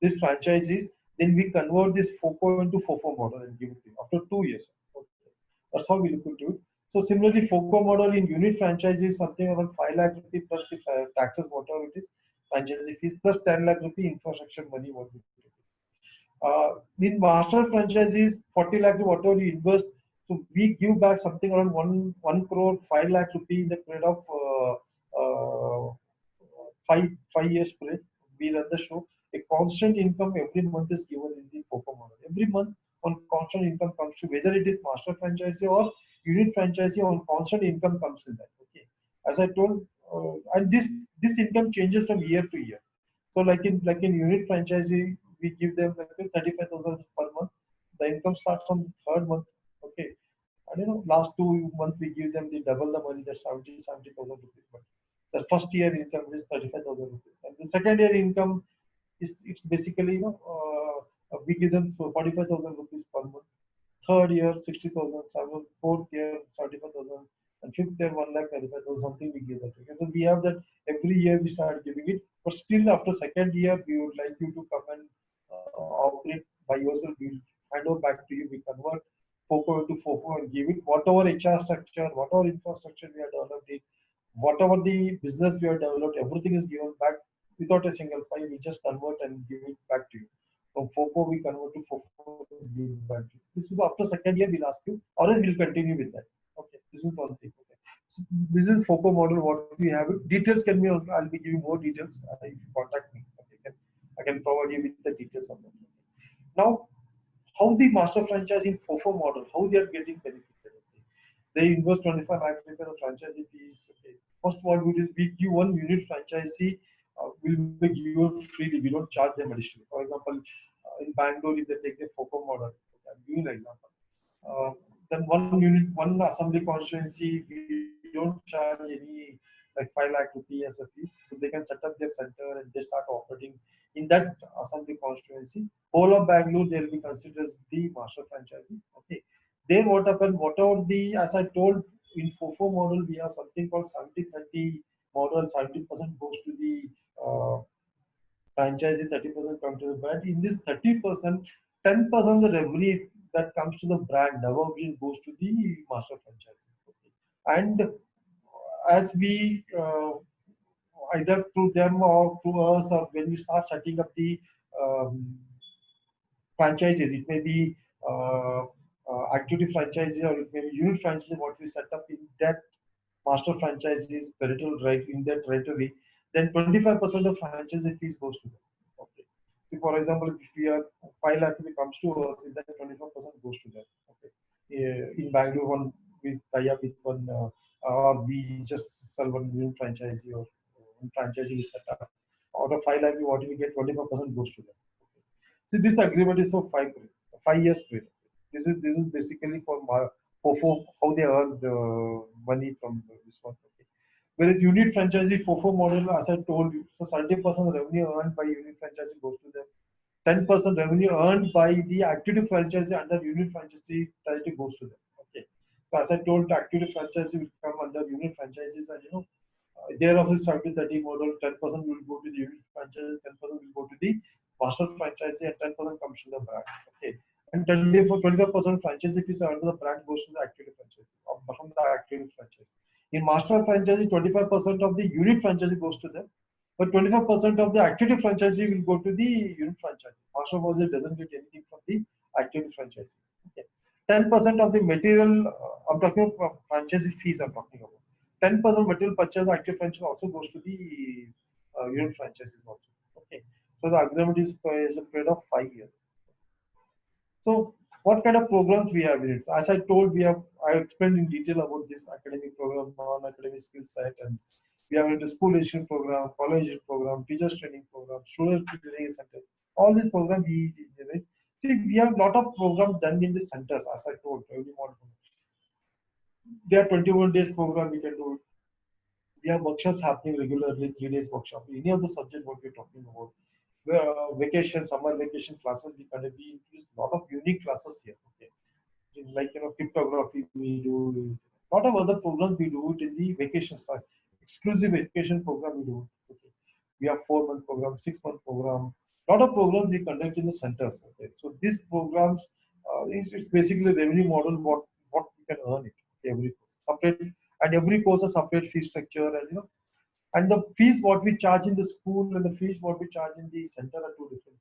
these franchises, then we convert this FOCO into FOFO model and give it to you after 2 years. Okay. That's how we look into it. So similarly, FOCO model in unit franchises something around 5 lakh rupee plus the taxes, whatever it is, franchisee fees plus 10 lakh rupee infrastructure money, what we do. In master franchises, 40 lakh whatever you invest, so we give back something around 1 crore 5 lakh rupee in the period of uh, 5 years period. We run the show. A constant income every month is given in the FOCO model. Every month, on constant income comes to whether it is master franchisee or unit franchisee, on constant income comes in that. Okay, as I told, and this income changes from year to year. So like in unit franchisee, we give them like 35,000 per month. The income starts from the third month. Okay, and last 2 months we give them the double the money, that's 70,000 rupees. But the first year income is 35,000 rupees, and the second year income is, it's basically we give them 45,000 rupees per month. Third year 60,000, fourth year 75,000, and fifth year 1,35,000, something we give that. Okay, so we have that every year we start giving it, but still after second year we would like you to come and operate by yourself. We'll hand over back to you. We convert FOCO into FOFO and give it whatever HR structure, whatever infrastructure we have developed it, whatever the business we have developed, everything is given back without a single file. We just convert and give it back to you. From FOCO, we convert to FOFO and give it back to you. This is after second year, we'll ask you, or else we'll continue with that. Okay, this is one thing. Okay. So this is FOCO model, what we have. Details can be, I'll be giving more details if you contact me. Okay, I can provide you with the details of that. Now, how the master franchise in FOFO model, how they are getting benefited. Okay. They invest 25 lakh rupees of franchisee fees. Okay. First what we do is we give one unit franchisee will be given freely. We don't charge them additionally. For example, in Bangalore, if they take the FOCO model, okay, I'm giving an example. Then one unit, one assembly constituency, we don't charge any like 5 lakh rupee as a fee. So they can set up their center and they start operating in that assembly constituency. Whole of Bangalore, they'll be considered as the master franchisee. Okay. Then what happened? Whatever the, as I told, in FOFO model, we have something called 70-30 model. 70% goes to the franchisee, 30% comes to the brand. In this 30%, 10% of the revenue that comes to the brand, Nava Vision, goes to the master franchisee. Okay. And as we either through them or through us, or when we start setting up the um, franchises, it may be activity franchise or it may be unit franchise, what we set up in that master franchises, parental right in that territory, then 25% of franchisee fees goes to them. Okay. So for example, if we are 5 lakh rupee comes to us, then 25% goes to them. Okay. In Bangalore, one we tie up with one, or we just sell one new franchisee or one franchisee we set up. Out of 5 lakh, what we get, 25% goes to them. Okay. See, this agreement is for 5 years period. This is basically for how they earn the money from this one. Okay. Whereas unit franchisee FOFO model, as I told you, so 70% revenue earned by unit franchisee goes to them. 10% revenue earned by the active franchisee under unit franchisee charity goes to them. Okay. So as I told, the active franchisee will come under unit franchises, and there also 70-30 model. 10% will go to the unit franchise, 10% will go to the master franchisee, and 10% comes to the brand. Okay. And 25% franchisee fees under the brand goes to the active franchisee from the active franchise. In master franchisee, 25% of the unit franchisee goes to them, but 25% of the active franchisee will go to the unit franchisee. Master franchisee doesn't get anything from the active franchisee. Okay. 10% of the material, I'm talking about franchisee fees, I'm talking about. 10% material purchase active franchise also goes to the unit franchises also. Okay. So the agreement is a period of 5 years. So what kind of programs we have in it? As I told, I explained in detail about this academic program, non-academic skill set, and we have a school education program, college education program, teachers training program, student training centers. All these programs we generate. See, we have a lot of programs done in the centers, as I told every morning. There are 21 days program we can do it. We have workshops happening regularly, 3 days workshop. Any of the subject what we're talking about. Vacation, summer vacation classes, we introduce a lot of unique classes here. Okay, like cryptography we do, a lot of other programs we do it in the vacation style, exclusive education program we do. Okay, we have 4 month program, 6 month program, lot of programs we conduct in the centers. Okay, so these programs, it's basically revenue model, what we can earn it every course separate, and every course a separate fee structure, and and the fees what we charge in the school and the fees what we charge in the center are two different.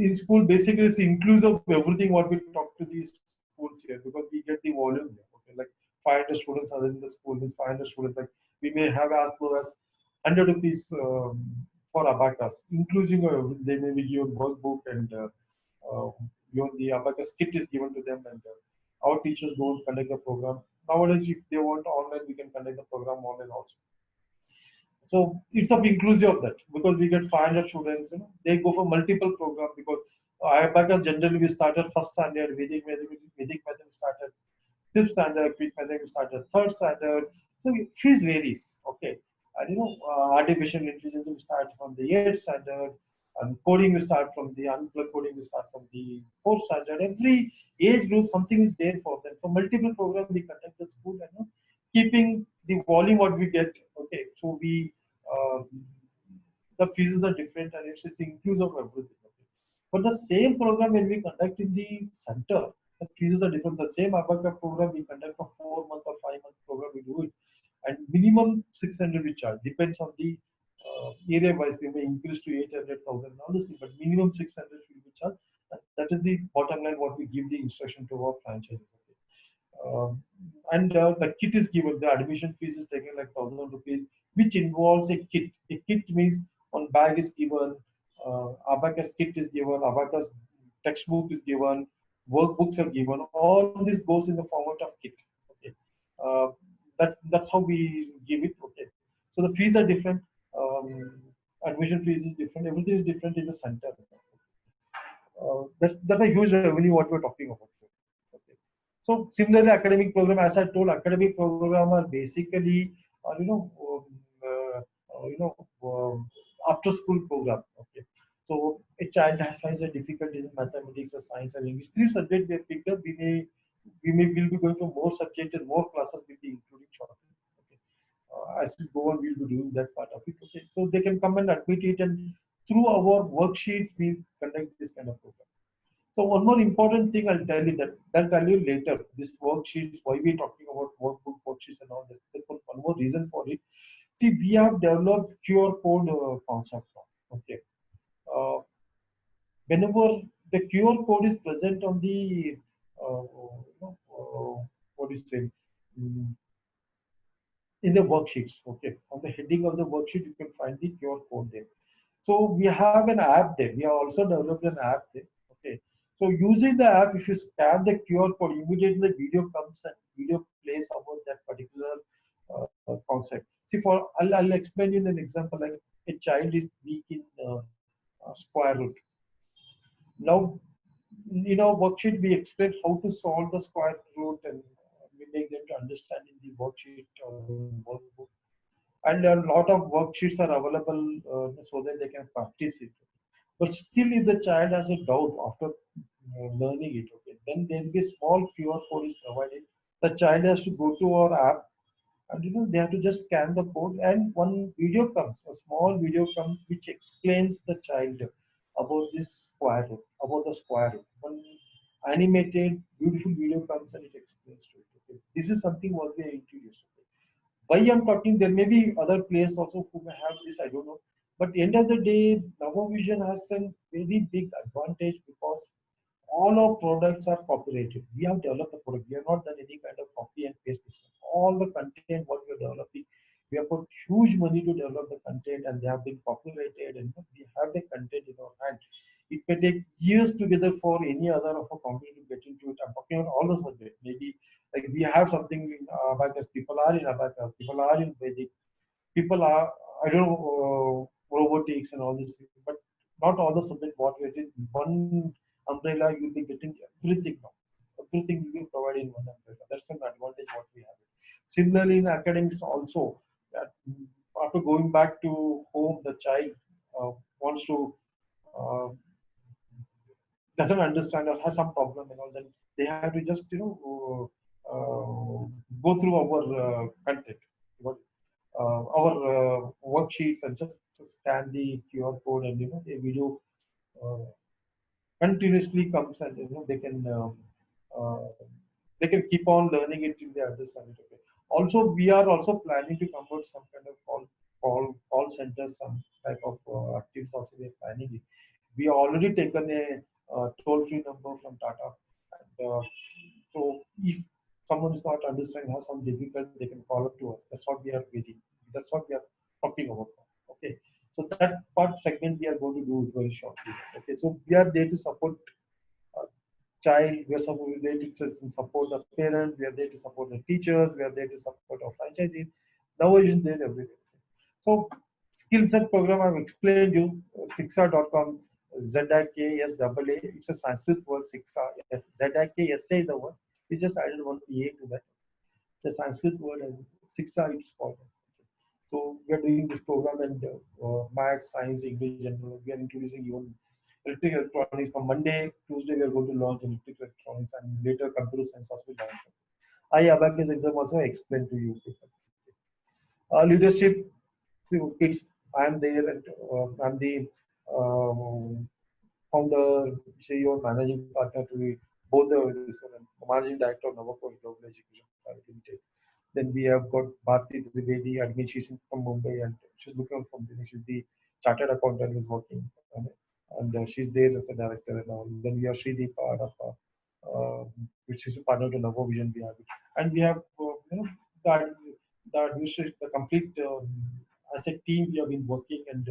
In school basically is inclusive of everything what we talk to these schools here, because we get the volume here. Okay, like 500 students are in the school, means 500 students, like we may have as low as 100 rupees for abacus, including they may be given workbook, and uh, the abacus kit is given to them, and our teachers go and conduct the program. Nowadays if they want online, we can conduct the program online also. So it's of inclusive of that, because we get 500 students. They go for multiple programs, because IABACAS generally we started first standard, Vedic method we started fifth standard, Greek method we started third standard. So fees varies. Okay, and artificial intelligence we start from the 8th standard, and coding we start from the unplugged coding we start from the 4th standard. Every age group something is there for them. So multiple programs we conduct the school, and keeping the volume what we get. Okay, so we uh, the fees are different, and it's inclusive of everything. Okay. But the same program when we conduct in the center, the fees are different. The same ABACA program we conduct for 4 month or 5 month program, we do it, and minimum 600 we charge. Depends on the area wise. We may increase to 800,000 and all this, but minimum 600 will be charged. That is the bottom line what we give the instruction to our franchises. Okay. And the kit is given. The admission fees is taken like 1,000 rupees, which involves a kit. A kit means one bag is given, abacus kit is given, abacus textbook is given, workbooks are given. All this goes in the format of kit. Okay, uh, that's how we give it. Okay, so the fees are different. Admission fees is different. Everything is different in the center. That's a huge revenue what we're talking about. Okay. So similarly, academic program, as I told, academic program are basically, after school program. Okay. So a child finds a difficulties in mathematics or science or English. Three subjects they picked up. We will be going to more subjects and more classes will be including shortly. Okay. As we go on, we'll be doing that part of it. Okay. So they can come and admit it, and through our worksheets, we conduct this kind of program. So one more important thing I'll tell you that I'll tell you later. This worksheets, why we're talking about workbook worksheets and all this. There's one more reason for it. See, we have developed QR code concept now. Okay. Uh, Whenever the QR code is present on the what do you say, mm, in the worksheets. Okay, on the heading of the worksheet, you can find the QR code there. So we have an app there. We have also developed an app there. Okay. So using the app, if you scan the QR code, immediately the video comes and video plays about that particular concept. See, I'll explain you an example. Like a child is weak in square root. Now, in our worksheet, we explain how to solve the square root, and we make them to understand in the worksheet or workbook. And a lot of worksheets are available so that they can practice it. But still, if the child has a doubt after learning it, okay, then there will be a small QR code is provided. The child has to go to our app, and they have to just scan the code, and one video comes, a small video comes, which explains the child about this square root, about the square root. One animated, beautiful video comes and it explains to it. Okay. This is something what we are introduced. Okay. Why I'm talking, there may be other players also who may have this, I don't know. But end of the day, Navovision has a very big advantage, because all our products are copyrighted. We have developed the product. We have not done any kind of copy and paste business. All the content what we are developing, we have put huge money to develop the content, and they have been copyrighted, and we have the content in our hand. It may take years together for any other of a company to get into it. I'm talking about all the subjects. Maybe like we have something in Abacus, people are in Abacus, people are in Vedic, people are, I don't know, robotics and all these things, but not all the subject what we did. One umbrella, you'll be getting everything now. Everything will be provided in one umbrella. That's an advantage what we have. Similarly, in academics also, after going back to home, the child wants to uh, doesn't understand or has some problem and all, then they have to just go through our content, our worksheets, and just scan the QR code, and the video uh, continuously comes, and uh, they can keep on learning it till they understand it. Okay. Also, we are also planning to convert some kind of call centers, some type of actives also we are planning it. We already taken a toll-free number from Tata, and so if someone is not understanding, has some difficulty, they can call up to us. That's what we are waiting. That's what we are talking about. Okay. So that part segment we are going to do it very shortly. Okay. So we are there to support uh, child. We are there to support the parents. We are there to support the teachers. We are there to support our franchisees. Now is there everything. So skill set program I've explained you. Sixa.com. ZIKSAA. It's a Sanskrit word. Sixa. ZIKSA is the word. We just added one EA to that. The Sanskrit word and Sixa it's called. So we are doing this program, and math, science, English, and we are introducing even electric electronics. From Monday, Tuesday, we are going to launch electric electronics, and later computer science also will launch. I abacus exam also I explained to you. Leadership, so it's I'm there, and I'm the founder, CEO, managing partner to both this one, and managing director of Navacoach Global Education Private Limited. Then we have got Bharti Trivedi, admin, she's from Mumbai, and she's looking from the, she's the chartered accountant who's working on it, and she's there as a director and all. Then we have Srideep, which is a partner to Navovision. We have it, and we have the the administration, the complete as a team we have been working, and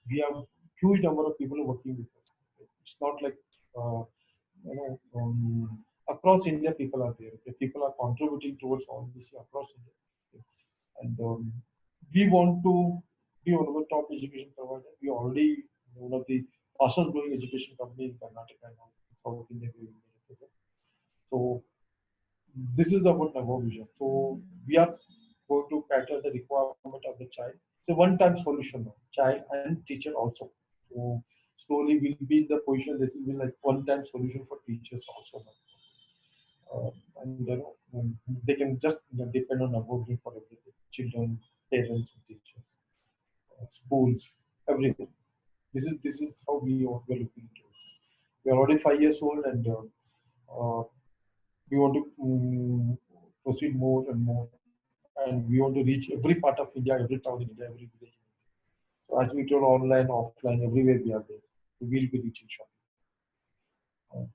we have huge number of people working with us. It's not like across India people are there. Okay? People are contributing towards all this across India. Okay? And we want to be one of the top education providers. We are already one of the fastest growing education company in Karnataka and South India. So this is about Navo vision. So we are going to cater the requirement of the child. It's a one-time solution now, child and teacher also. So slowly we'll be in the position, this will be like one-time solution for teachers also now. And they can just depend on Navo vision for everything. Children, parents, and teachers, schools, everything. This is how we're looking into it. We are already 5 years old, and we want to proceed more and more, and we want to reach every part of India, every town in India, every village. So as we told, online, offline, everywhere we are there. We will be reaching shortly.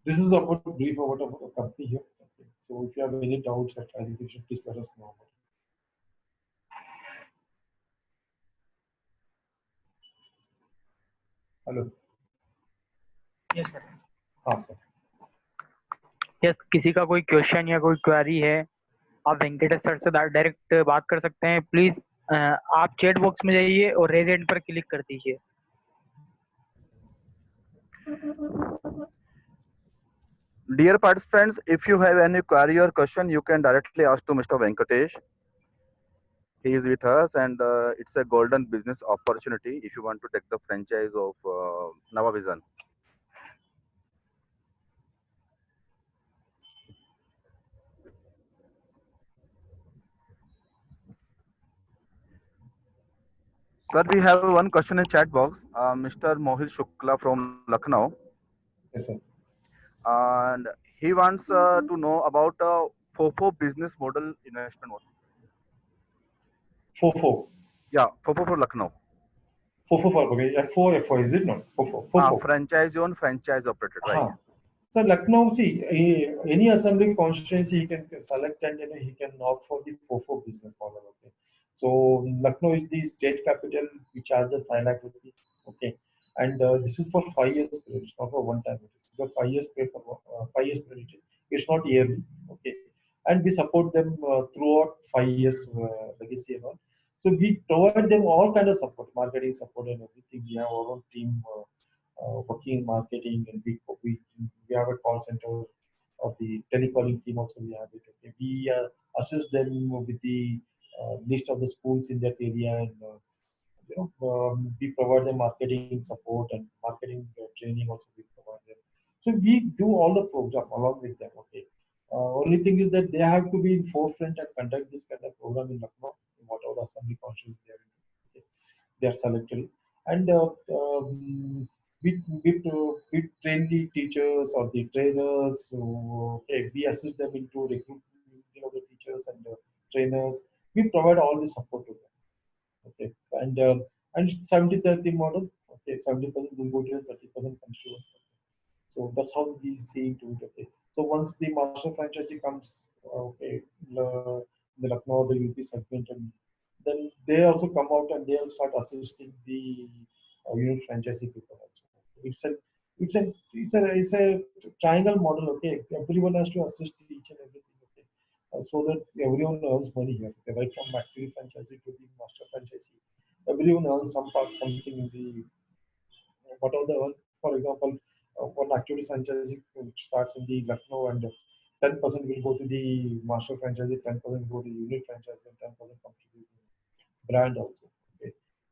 This is about brief about our company here. Okay. So if you have any doubts or clarification, please let us know. Hello. Yes sir. हाँ sir. Yes, किसी का कोई question या कोई query है, आप Venkatesh sir से direct बात कर सकते हैं. प्लीज आप चैट बॉक्स में जाइए और रेज हैंड पर क्लिक कर दीजिए. Dear participants, if you have any query or question, you can directly ask to Mr. Venkatesh. He is with us, and it's a golden business opportunity if you want to take the franchise of Navavision. Sir, we have one question in chat box. Mr. Mohit Shukla from Lucknow. Yes, sir. And he wants to know about FOFO business model investment model. FOFO. Yeah, FOFO for Lucknow. FOFO, okay. FO, is it not? FOFO. Franchise owned, franchise operated, right? So Lucknow, see, any assembly constituency he can select, and he can opt for the FOFO business model. Okay. So Lucknow is the state capital. We charge the 5 lakh rupees. Okay. And this is for 5 years period. It's not for one time. It's for 5 years period. For 5 years period. It's not yearly. Okay. And we support them throughout 5 years legacy and all. So we provide them all kind of support, marketing support and everything. We have our own team working in marketing, and we have a call center of the telecalling team also. We have it. Okay. We assist them with the list of the schools in that area, and we provide them marketing support and marketing training also we provide them. So we do all the program along with them. Okay. Only thing is that they have to be in forefront and conduct this kind of program in Lucknow, in whatever the assembly functions they are in. Okay. They are selected, and we train the teachers or the trainers. So, okay, we assist them into recruiting of the teachers and trainers. We provide all the support to them. Okay, and 70-30 model. Okay, 70% will go to 30% consumers. So that's how we see into it. Okay, so once the master franchisee comes, okay, the Lucknow, the UP segment, and then they also come out and they'll start assisting the unit franchisee people also. It's a triangle model. Okay, everyone has to assist each and everything. Okay, so that everyone earns money here. Okay? Right from active franchisee to the master franchisee, everyone earns some part, something in the whatever the earn. For example, one activity franchisee which starts in the Lucknow, and 10% will go to the master franchisee, 10% go to the unit franchisee, and 10% comes to the brand also. Okay,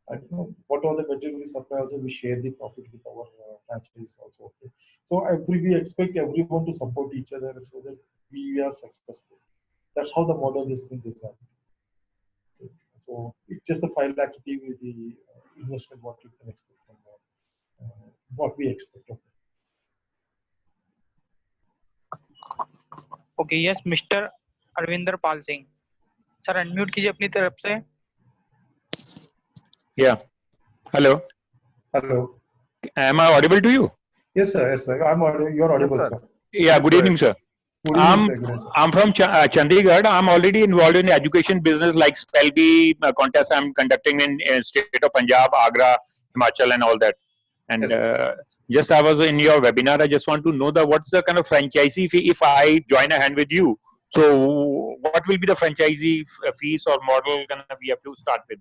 and whatever the material we supply also, we share the profit with our franchisees also. Okay, so we expect everyone to support each other so that we are successful. That's how the model is being designed. Okay. So it's just a 5 lakh to give you the investment what you can expect from what we expect of it. Okay, yes, Mr. Arvinder Pal Singh. Sir, unmute कीजिए अपनी तरफ से. Yeah. Hello. Hello. Am I audible to you? Yes, sir. Yes, sir. You're audible, Yes, sir. sir. Yeah. Good evening, sir. Good evening, sir. Good evening, sir. I'm from Chandigarh. I'm already involved in the education business like Spell Bee contest I'm conducting in state of Punjab, Agra, Himachal, and all that. And Yes, just I was in your webinar. I just want to know what's the kind of franchisee fee if I join a hand with you. So what will be the franchisee fees or model we have to start with?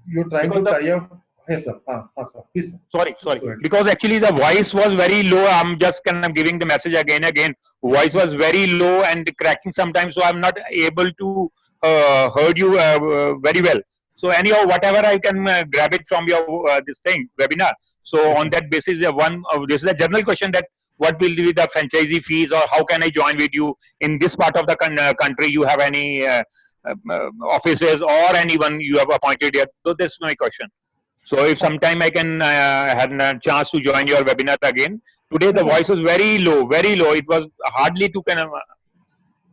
You're trying Because to tie up. Yes, sir. Sir. Please, sir. Sorry. Go ahead. Because actually the voice was very low. I'm just kind of giving the message again. Voice was very low and cracking sometimes, so I'm not able to heard you very well. So anyhow, whatever I can grab it from your this thing webinar. So Yes, on sir. that basis, this is a general question that what will be the franchisee fees or how can I join with you in this part of the country? You have any offices or anyone you have appointed here? So that's my question. So if sometime I can have a chance to join your webinar again. Today the Yes, sir. voice was very low, very low. It was hardly to kind of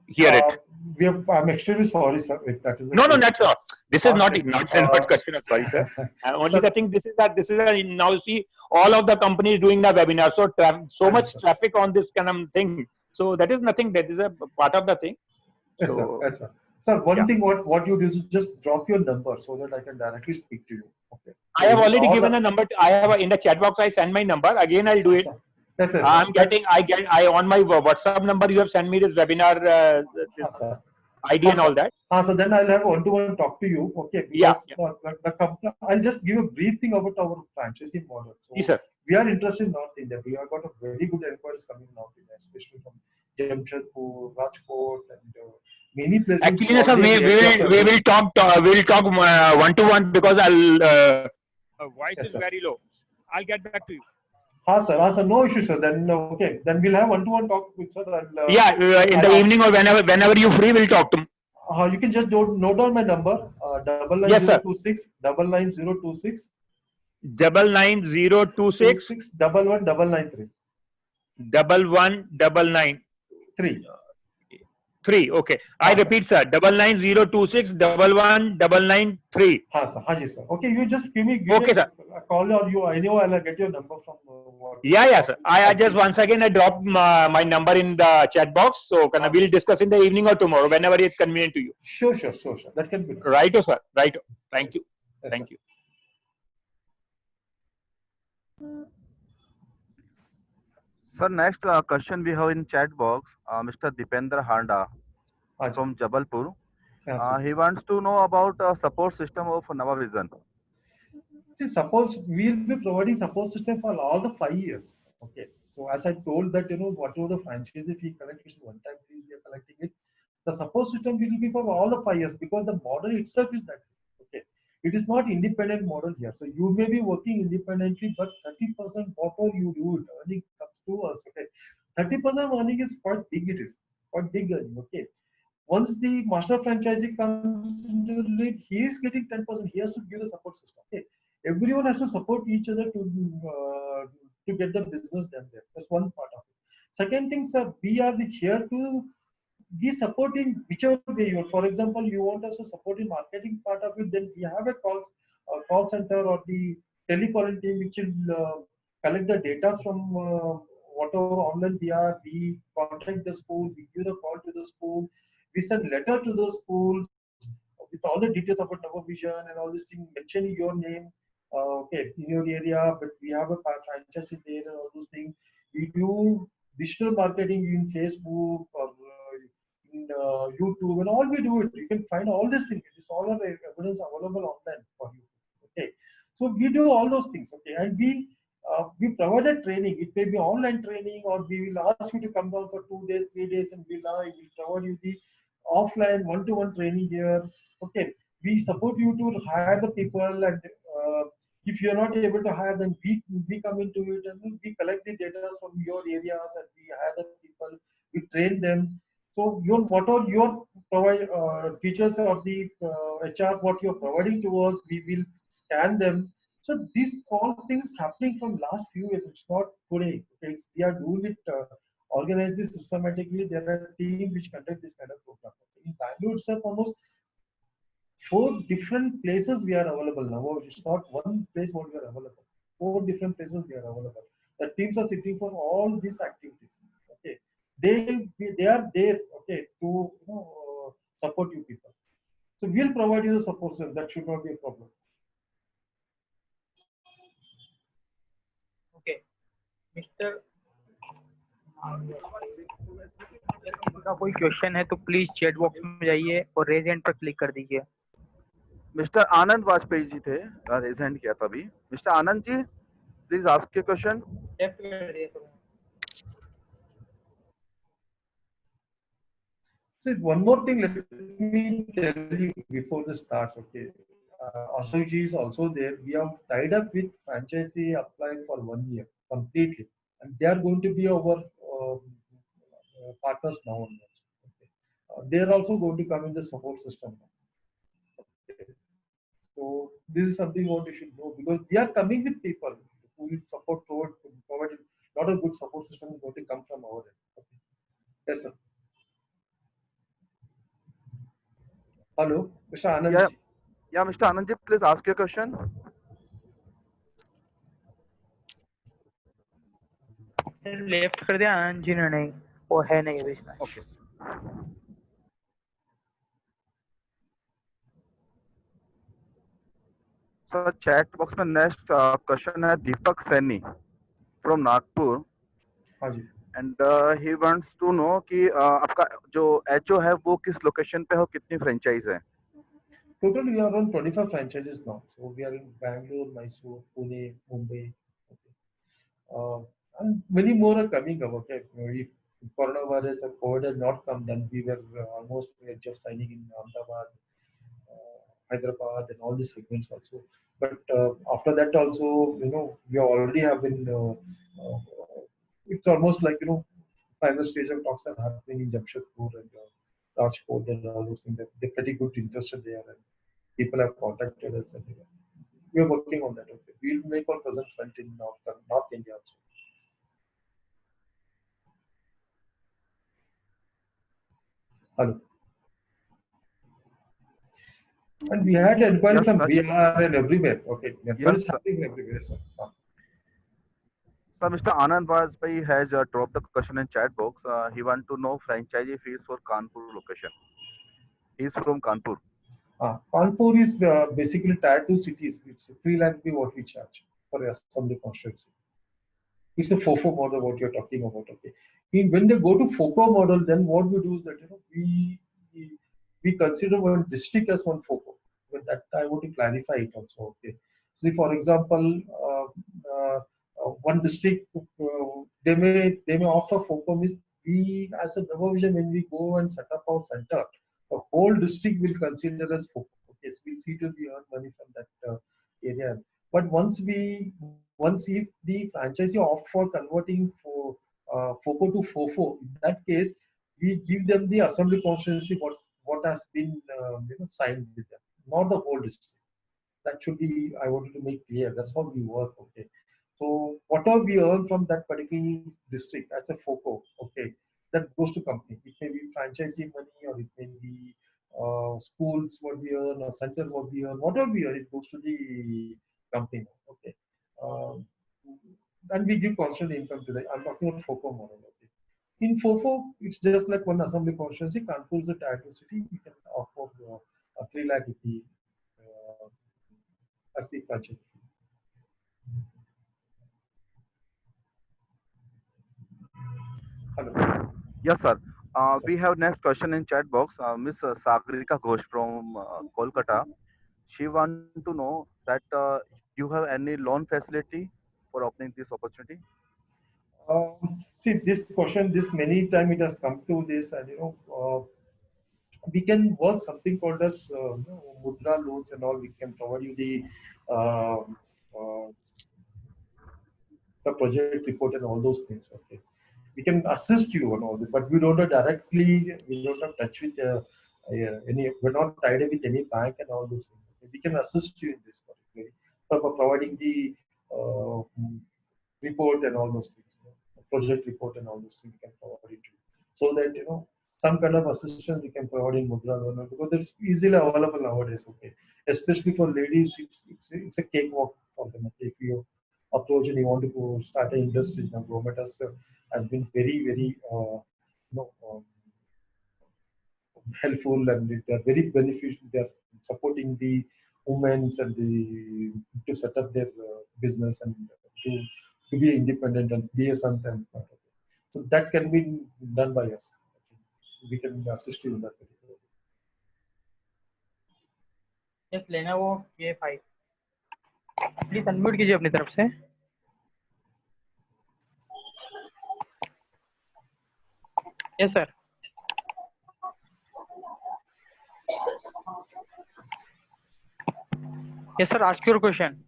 hear it. I'm extremely sorry, sir. If that is the No, case. that's all. This is not Okay. not question. Sorry, sir. Only Sir, the thing this is now see all of the companies doing the webinar. So so much sir. traffic on this kind of thing. So that is nothing. That is a part of the thing. Yes, sir. So Yes, sir. Sir, one yeah. thing what you do is just drop your number so that I can directly speak to you. Okay. I have already All given the- a number. I have in the chat box. I send my number again. I'll do it. Sir. Yes, yes, I'm sir. getting. I on my WhatsApp number. You have sent me this webinar this Sir. ID and sir. all that. So then I'll have one-to-one talk to you. Okay. Yeah. Because the company, I'll just give a brief thing about our franchising model. So Yes, sir. we are interested in North India. We have got a very good inquiries coming in North India, especially from Jamshedpur, Rajkot, and many places. Actually, sir, we will talk one to one because voice Yes, is sir. very low. I'll get back to you. Sir, no issue, sir. Then okay, then we'll have one-to-one talk with sir. Yeah, in the evening or whenever you free, we'll talk to me. You can just note down my number. Yes, sir. 99026 99026 119993. 1199 3. Okay, I repeat, sir. 99026 1199 Sir. Ji, sir. Okay, you just give me Okay, sir. a call or you. I know I'll get your number from. Yeah, sir. I just once again I dropped my number in the chat box. So we'll discuss in the evening or tomorrow, whenever it's convenient to you. Sure. That can be. Righto, sir. Righto. Thank you. Yes, Thank sir. you. Sir, next question we have in chat box, Mr. Dipendra Handa from Jabalpur. He wants to know about support system of Navavision. See, suppose we'll be providing support system for all the 5 years. Okay. So as I told that, whatever the franchise fee collect, it's one time fee we are collecting it. The support system will be for all the 5 years because the model itself is that. Okay, it is not independent model here. So you may be working independently, but 30% whatever you do, earning comes to us. Okay, 30% earning is quite big. It is quite big earning. Okay. Once the master franchisee comes into the lead, he is getting 10%. He has to give the support system. Okay, everyone has to support each other to get the business done there. That's one part of it. Second thing, sir, we are here to be supporting whichever way you want. For example, you want us to support in marketing part of it, then we have a call center or the telecalling team which will collect the data from whatever online we are. We contact the school, we give the call to the school, we send letter to the schools with all the details about Nava Vision and all this thing, mentioning your name, okay, in your area, but we have a franchise there and all those things. We do digital marketing in Facebook or in YouTube, and all we do it. You can find all these things. It is all the evidence available online for you. Okay, so we do all those things. Okay, and we provide a training. It may be online training, or we will ask you to come down for 2 days, 3 days, and we'll provide you the offline one-to-one training here. Okay, we support you to hire the people, and if you're not able to hire them, we come into it and we collect the data from your areas and we hire the people, we train them. So what are your features of the HR, what you're providing to us, we will scan them. So these all things happening from last few years. It's not today. We are doing it organized systematically. There are teams which conduct this kind of program. In Bangalore itself, almost 4 different places we are available now. It's not one place what we are available. 4 different places we are available. The teams are sitting for all these activities. Okay, they are there. Okay, to support you people. So we'll provide you the support, sir. That should not be a problem. Okay, Mr. किसी का कोई question है तो please chat box में जाइए और raise hand पर click कर दीजिए. मिस्टर आनंद वाजपेयी जी थे, रेज हैंड किया था अभी. Mister Anand ji, please ask your question. Left कर दिए sir. So one more thing, let me tell you before the starts. Okay, Ashok is also there. We have tied up with franchisee applied for 1 year completely, and they are going to be our partners now. Okay. They are also going to come in the support system. Okay. So this is something what you should know, because we are coming with people who will support toward providing a lot of good support system is going to come from our end. Okay. Yes, sir. Hello, Mr. Anand. Yeah, Mr. Anand ji, please ask your question. Left कर दिया आनंद जी ने. नहीं, वो है नहीं अभी इसमें. Okay. So chat box में next question है दीपक सैनी from नागपुर. हाँ जी. And he wants to know कि आपका जो HO है वो किस लोकेशन पे हो, कितनी फ्रेंचाइज है? Total, we are around 25 franchises now. So we are in Bangalore, Mysore, Pune, Mumbai. Okay. And many more are coming up. Okay. If coronavirus or COVID had not come, then we were almost on the edge of signing in Ahmedabad, Hyderabad, and all these segments also. But after that also, we already have been. It's almost like final stage of talks are happening in Jamshedpur and Rajkot and all those things. They're pretty good interested there, and people have contacted us, and we are working on that. Okay, we'll make our present front in North India also. Hello. And we had inquiry from Bihar and everywhere. Okay, what is happening everywhere, sir? So Mr. Anand Vajpayee has dropped the question in chat box. He wants to know franchisee fees for Kanpur location. He is from Kanpur. Kanpur is basically tier 2 cities. It's 3 lakh be what we charge for assembly constituency. It's a FOFO model what you're talking about. Okay. When they go to FOCO model, then what we do is that we consider one district as one FOCO. With that, I want to clarify it also. Okay. See, for example, one district they may offer FOCO means we as a Vision, when we go and set up our center, the whole district will consider us FOCO. Okay, so we'll see to we earn money from that area. But once if the franchisee opt for converting for FOCO to FOFO, in that case, we give them the assembly constituency what has been signed with them, not the whole district. That should be, I wanted to make clear. That's how we work. Okay. So whatever we earn from that particular district as a FOCO, okay, that goes to company. It may be franchisee money, or it may be schools what we earn, or center what we earn, whatever we earn, it goes to the company. Okay. Um, and we give constant income to the. I'm talking about FOCO model. Okay. In FOFO, it's just like one assembly constituency. Kanpur is the title city. We can offer 3 lakh rupee as the franchise. Hello. Yes, sir. We have next question in chat box. Miss Sagrika Ghosh from Kolkata. She want to know that you have any loan facility for opening this opportunity. See, this question, this many time it has come to this, and we can work something called as mudra loans and all. We can provide you uh, uh, the project report and all those things. Okay, we can assist you on all this, but we don't have directly. We don't have touch with any. We're not tied up with any bank and all those things. Okay? We can assist you in this particularly for providing the report and all those things. Project report and all those things we can provide it to you. So that some kind of assistance we can provide in Mudra loan, because it's easily available nowadays. Okay, especially for ladies, it's a cakewalk for them. Okay? If you approach and you want to go start an industry, now government has been very helpful, and they are very beneficial. They are supporting the women and to set up their business and to be independent and be a sometime part of it. So that can be done by us. We can assist you in that particular. Yes, Lenovo K5. Please unmute कीजिए अपनी तरफ से. Yes, sir. Yes, sir. Ask your question.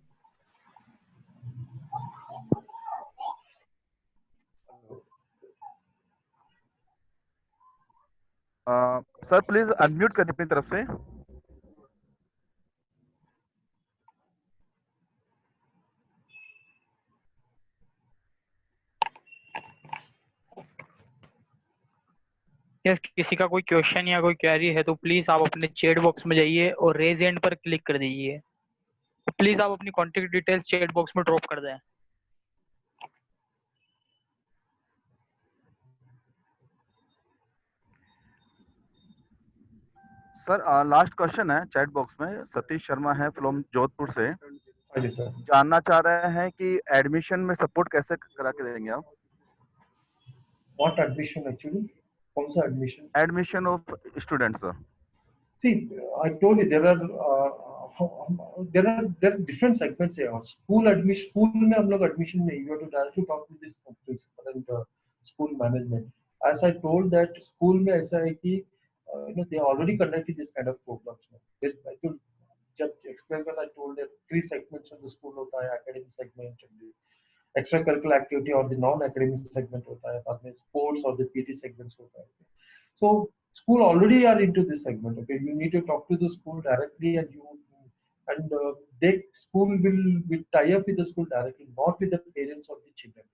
Sir please unmute करें अपनी तरफ से. Yes, किसी का कोई क्वेश्चन या कोई क्वेरी है तो प्लीज आप अपने चैट बॉक्स में जाइए और रेज हैंड पर क्लिक कर दीजिए. प्लीज आप अपनी कॉन्टेक्ट डिटेल्स चैट बॉक्स में ड्रॉप कर दें. सर लास्ट क्वेश्चन है चैट बॉक्स में. सतीश शर्मा है फ्रॉम जोधपुर से. हाँ सर. जानना चाह रहे हैं कि एडमिशन में सपोर्ट कैसे करा के देंगे आप. What admission actually? कौन सा admission? Admission of students, sir. See, I told you there are different segments here. School admission, school में हम लोग admission नहीं. You have to directly talk with this principal and school management. As I told that school में ऐसा है कि they already conducted this kind of programs. I told just explain that I told that 3 segments of the school होता है, academic segment and the extracurricular activity or the non-academic segment होता है, बाद में sports or the PT segments होता है. So school already are into this segment. Okay, you need to talk to the school directly, and they school will tie up with the school directly, not with the parents of the children.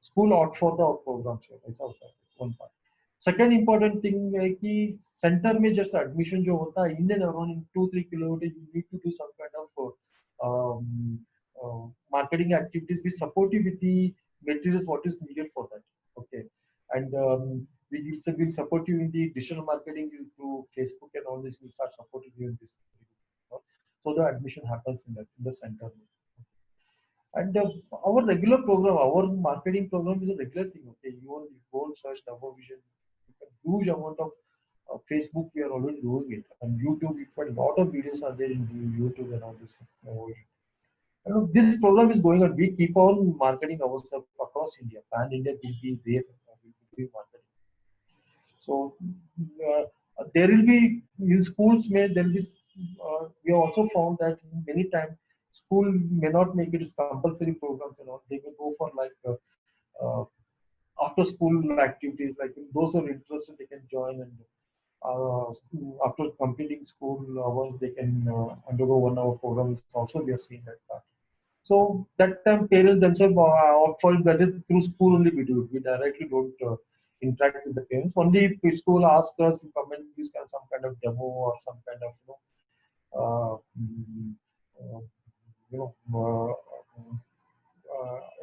School opt for the programs. ऐसा होता है one part. Second important thing है कि center में just admission जो होता है in and around in 2-3 kilometers, you need to do some kind of marketing activities. We support you with the materials what is needed for that. Okay, and we will support you in the digital marketing through Facebook and all this. We'll start supporting you in this, so the admission happens in the center. And our regular program, our marketing program is a regular thing. Okay, you go and search Nava Vision. Huge amount of Facebook, we are already doing it, and YouTube. We put a lot of videos are there in YouTube and all this. This program is going on. We keep on marketing ourselves across India. Pan India will be there. We will be marketing. So there will be in schools there will be we have also found that many times school may not make it as compulsory programs and all. They may go for like uh, after school activities, like if those who are interested they can join, and after completing school hours they can undergo 1 hour program. Also we are seeing that part. So that time parents themselves opt for it. That is through school only we do it. We directly don't interact with the parents. Only if school asks us to come and give some kind of demo or some kind of uh, mm, uh, you know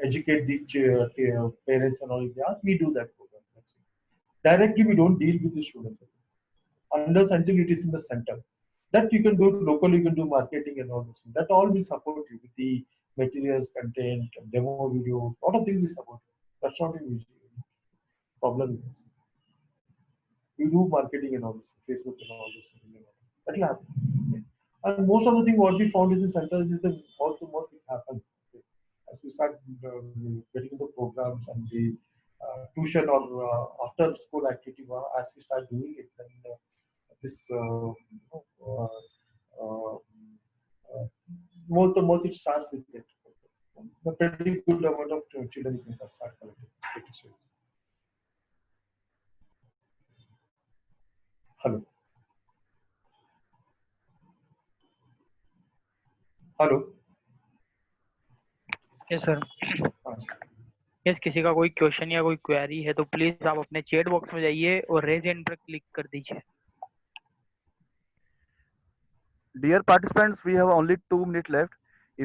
educate the parents and all. If they ask, we do that program. That's it. Directly we don't deal with the students unless until it is in the center. That you can do locally, you can do marketing and all this. That all will support you with the materials, content, demo video, lot of things we support you. That's not a problem with this. We do marketing and all this, Facebook and all this. That will happen. Okay. And most of the thing what we found in the center is the more it happens. Okay. As we start getting into programs and the tuition or after school activity, as we start doing it, then this most it starts with it. The pretty good amount of children you can start collecting. Hello. Hello. Yes sir. Yes, किसी का कोई question या कोई query है तो please आप अपने chat box में जाइए और रेज हैंड पर क्लिक कर दीजिए. Dear participants, we have only 2 minutes left.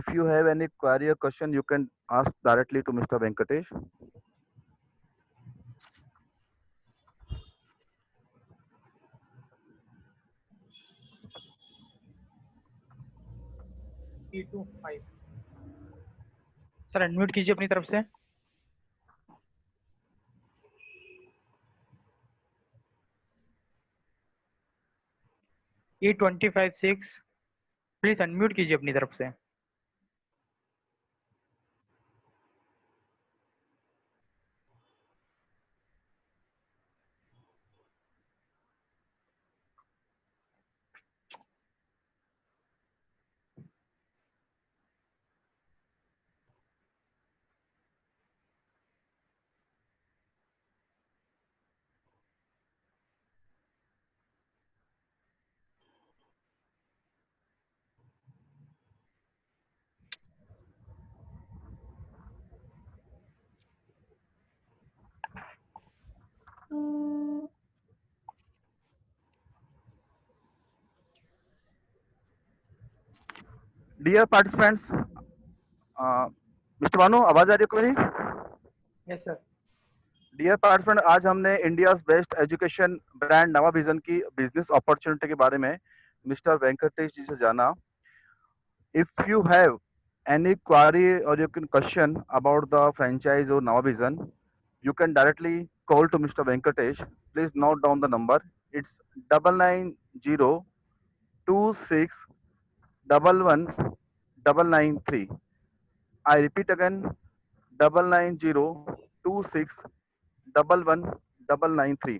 If you have any query or question, you can ask directly to Mr. Venkatesh. Sir unmute कीजिए अपनी तरफ से. E256 प्लीज अनम्यूट कीजिए अपनी तरफ से. Dear participants, Mr. Manu, आवाज आ रही है को मेरी? Yes sir. डियर पार्टिसिपेंट, आज हमने इंडिया बेस्ट एजुकेशन ब्रांड नवा विजन की बिजनेस अपॉर्चुनिटी के बारे में मिस्टर वेंकटेश जी से जाना. If you have any query or you can question about the franchise or Nava Vision, you can directly call to Mr. Venkatesh. Please note down the number. It's 9902611993. I repeat again, 9902611993.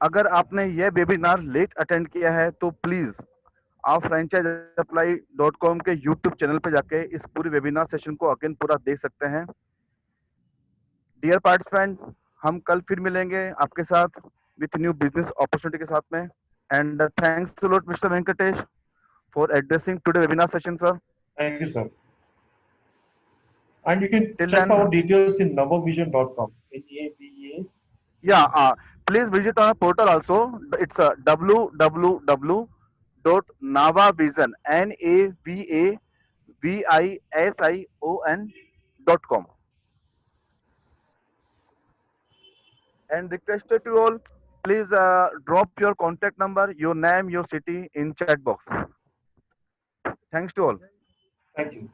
अगर आपने यह webinar late attend किया है तो please आप franchiseapply.com के YouTube channel पे जाके इस पूरी वेबिनार सेशन को अगेन पूरा देख सकते हैं. डियर पार्टिसिपेंट, हम कल फिर मिलेंगे आपके साथ विथ न्यू बिजनेस अपॉर्चुनिटी के साथ में. And thanks to lot mister Venkatesh for addressing today webinar session, sir. Thank you, sir. And you can Till check then- our details in navavision.com. NAVA. Yeah, please visit our portal also. It's www.navavision NAVAVISION.com. And requested to all, please drop your contact number, your name, your city in chat box. Thanks to all. Thank you.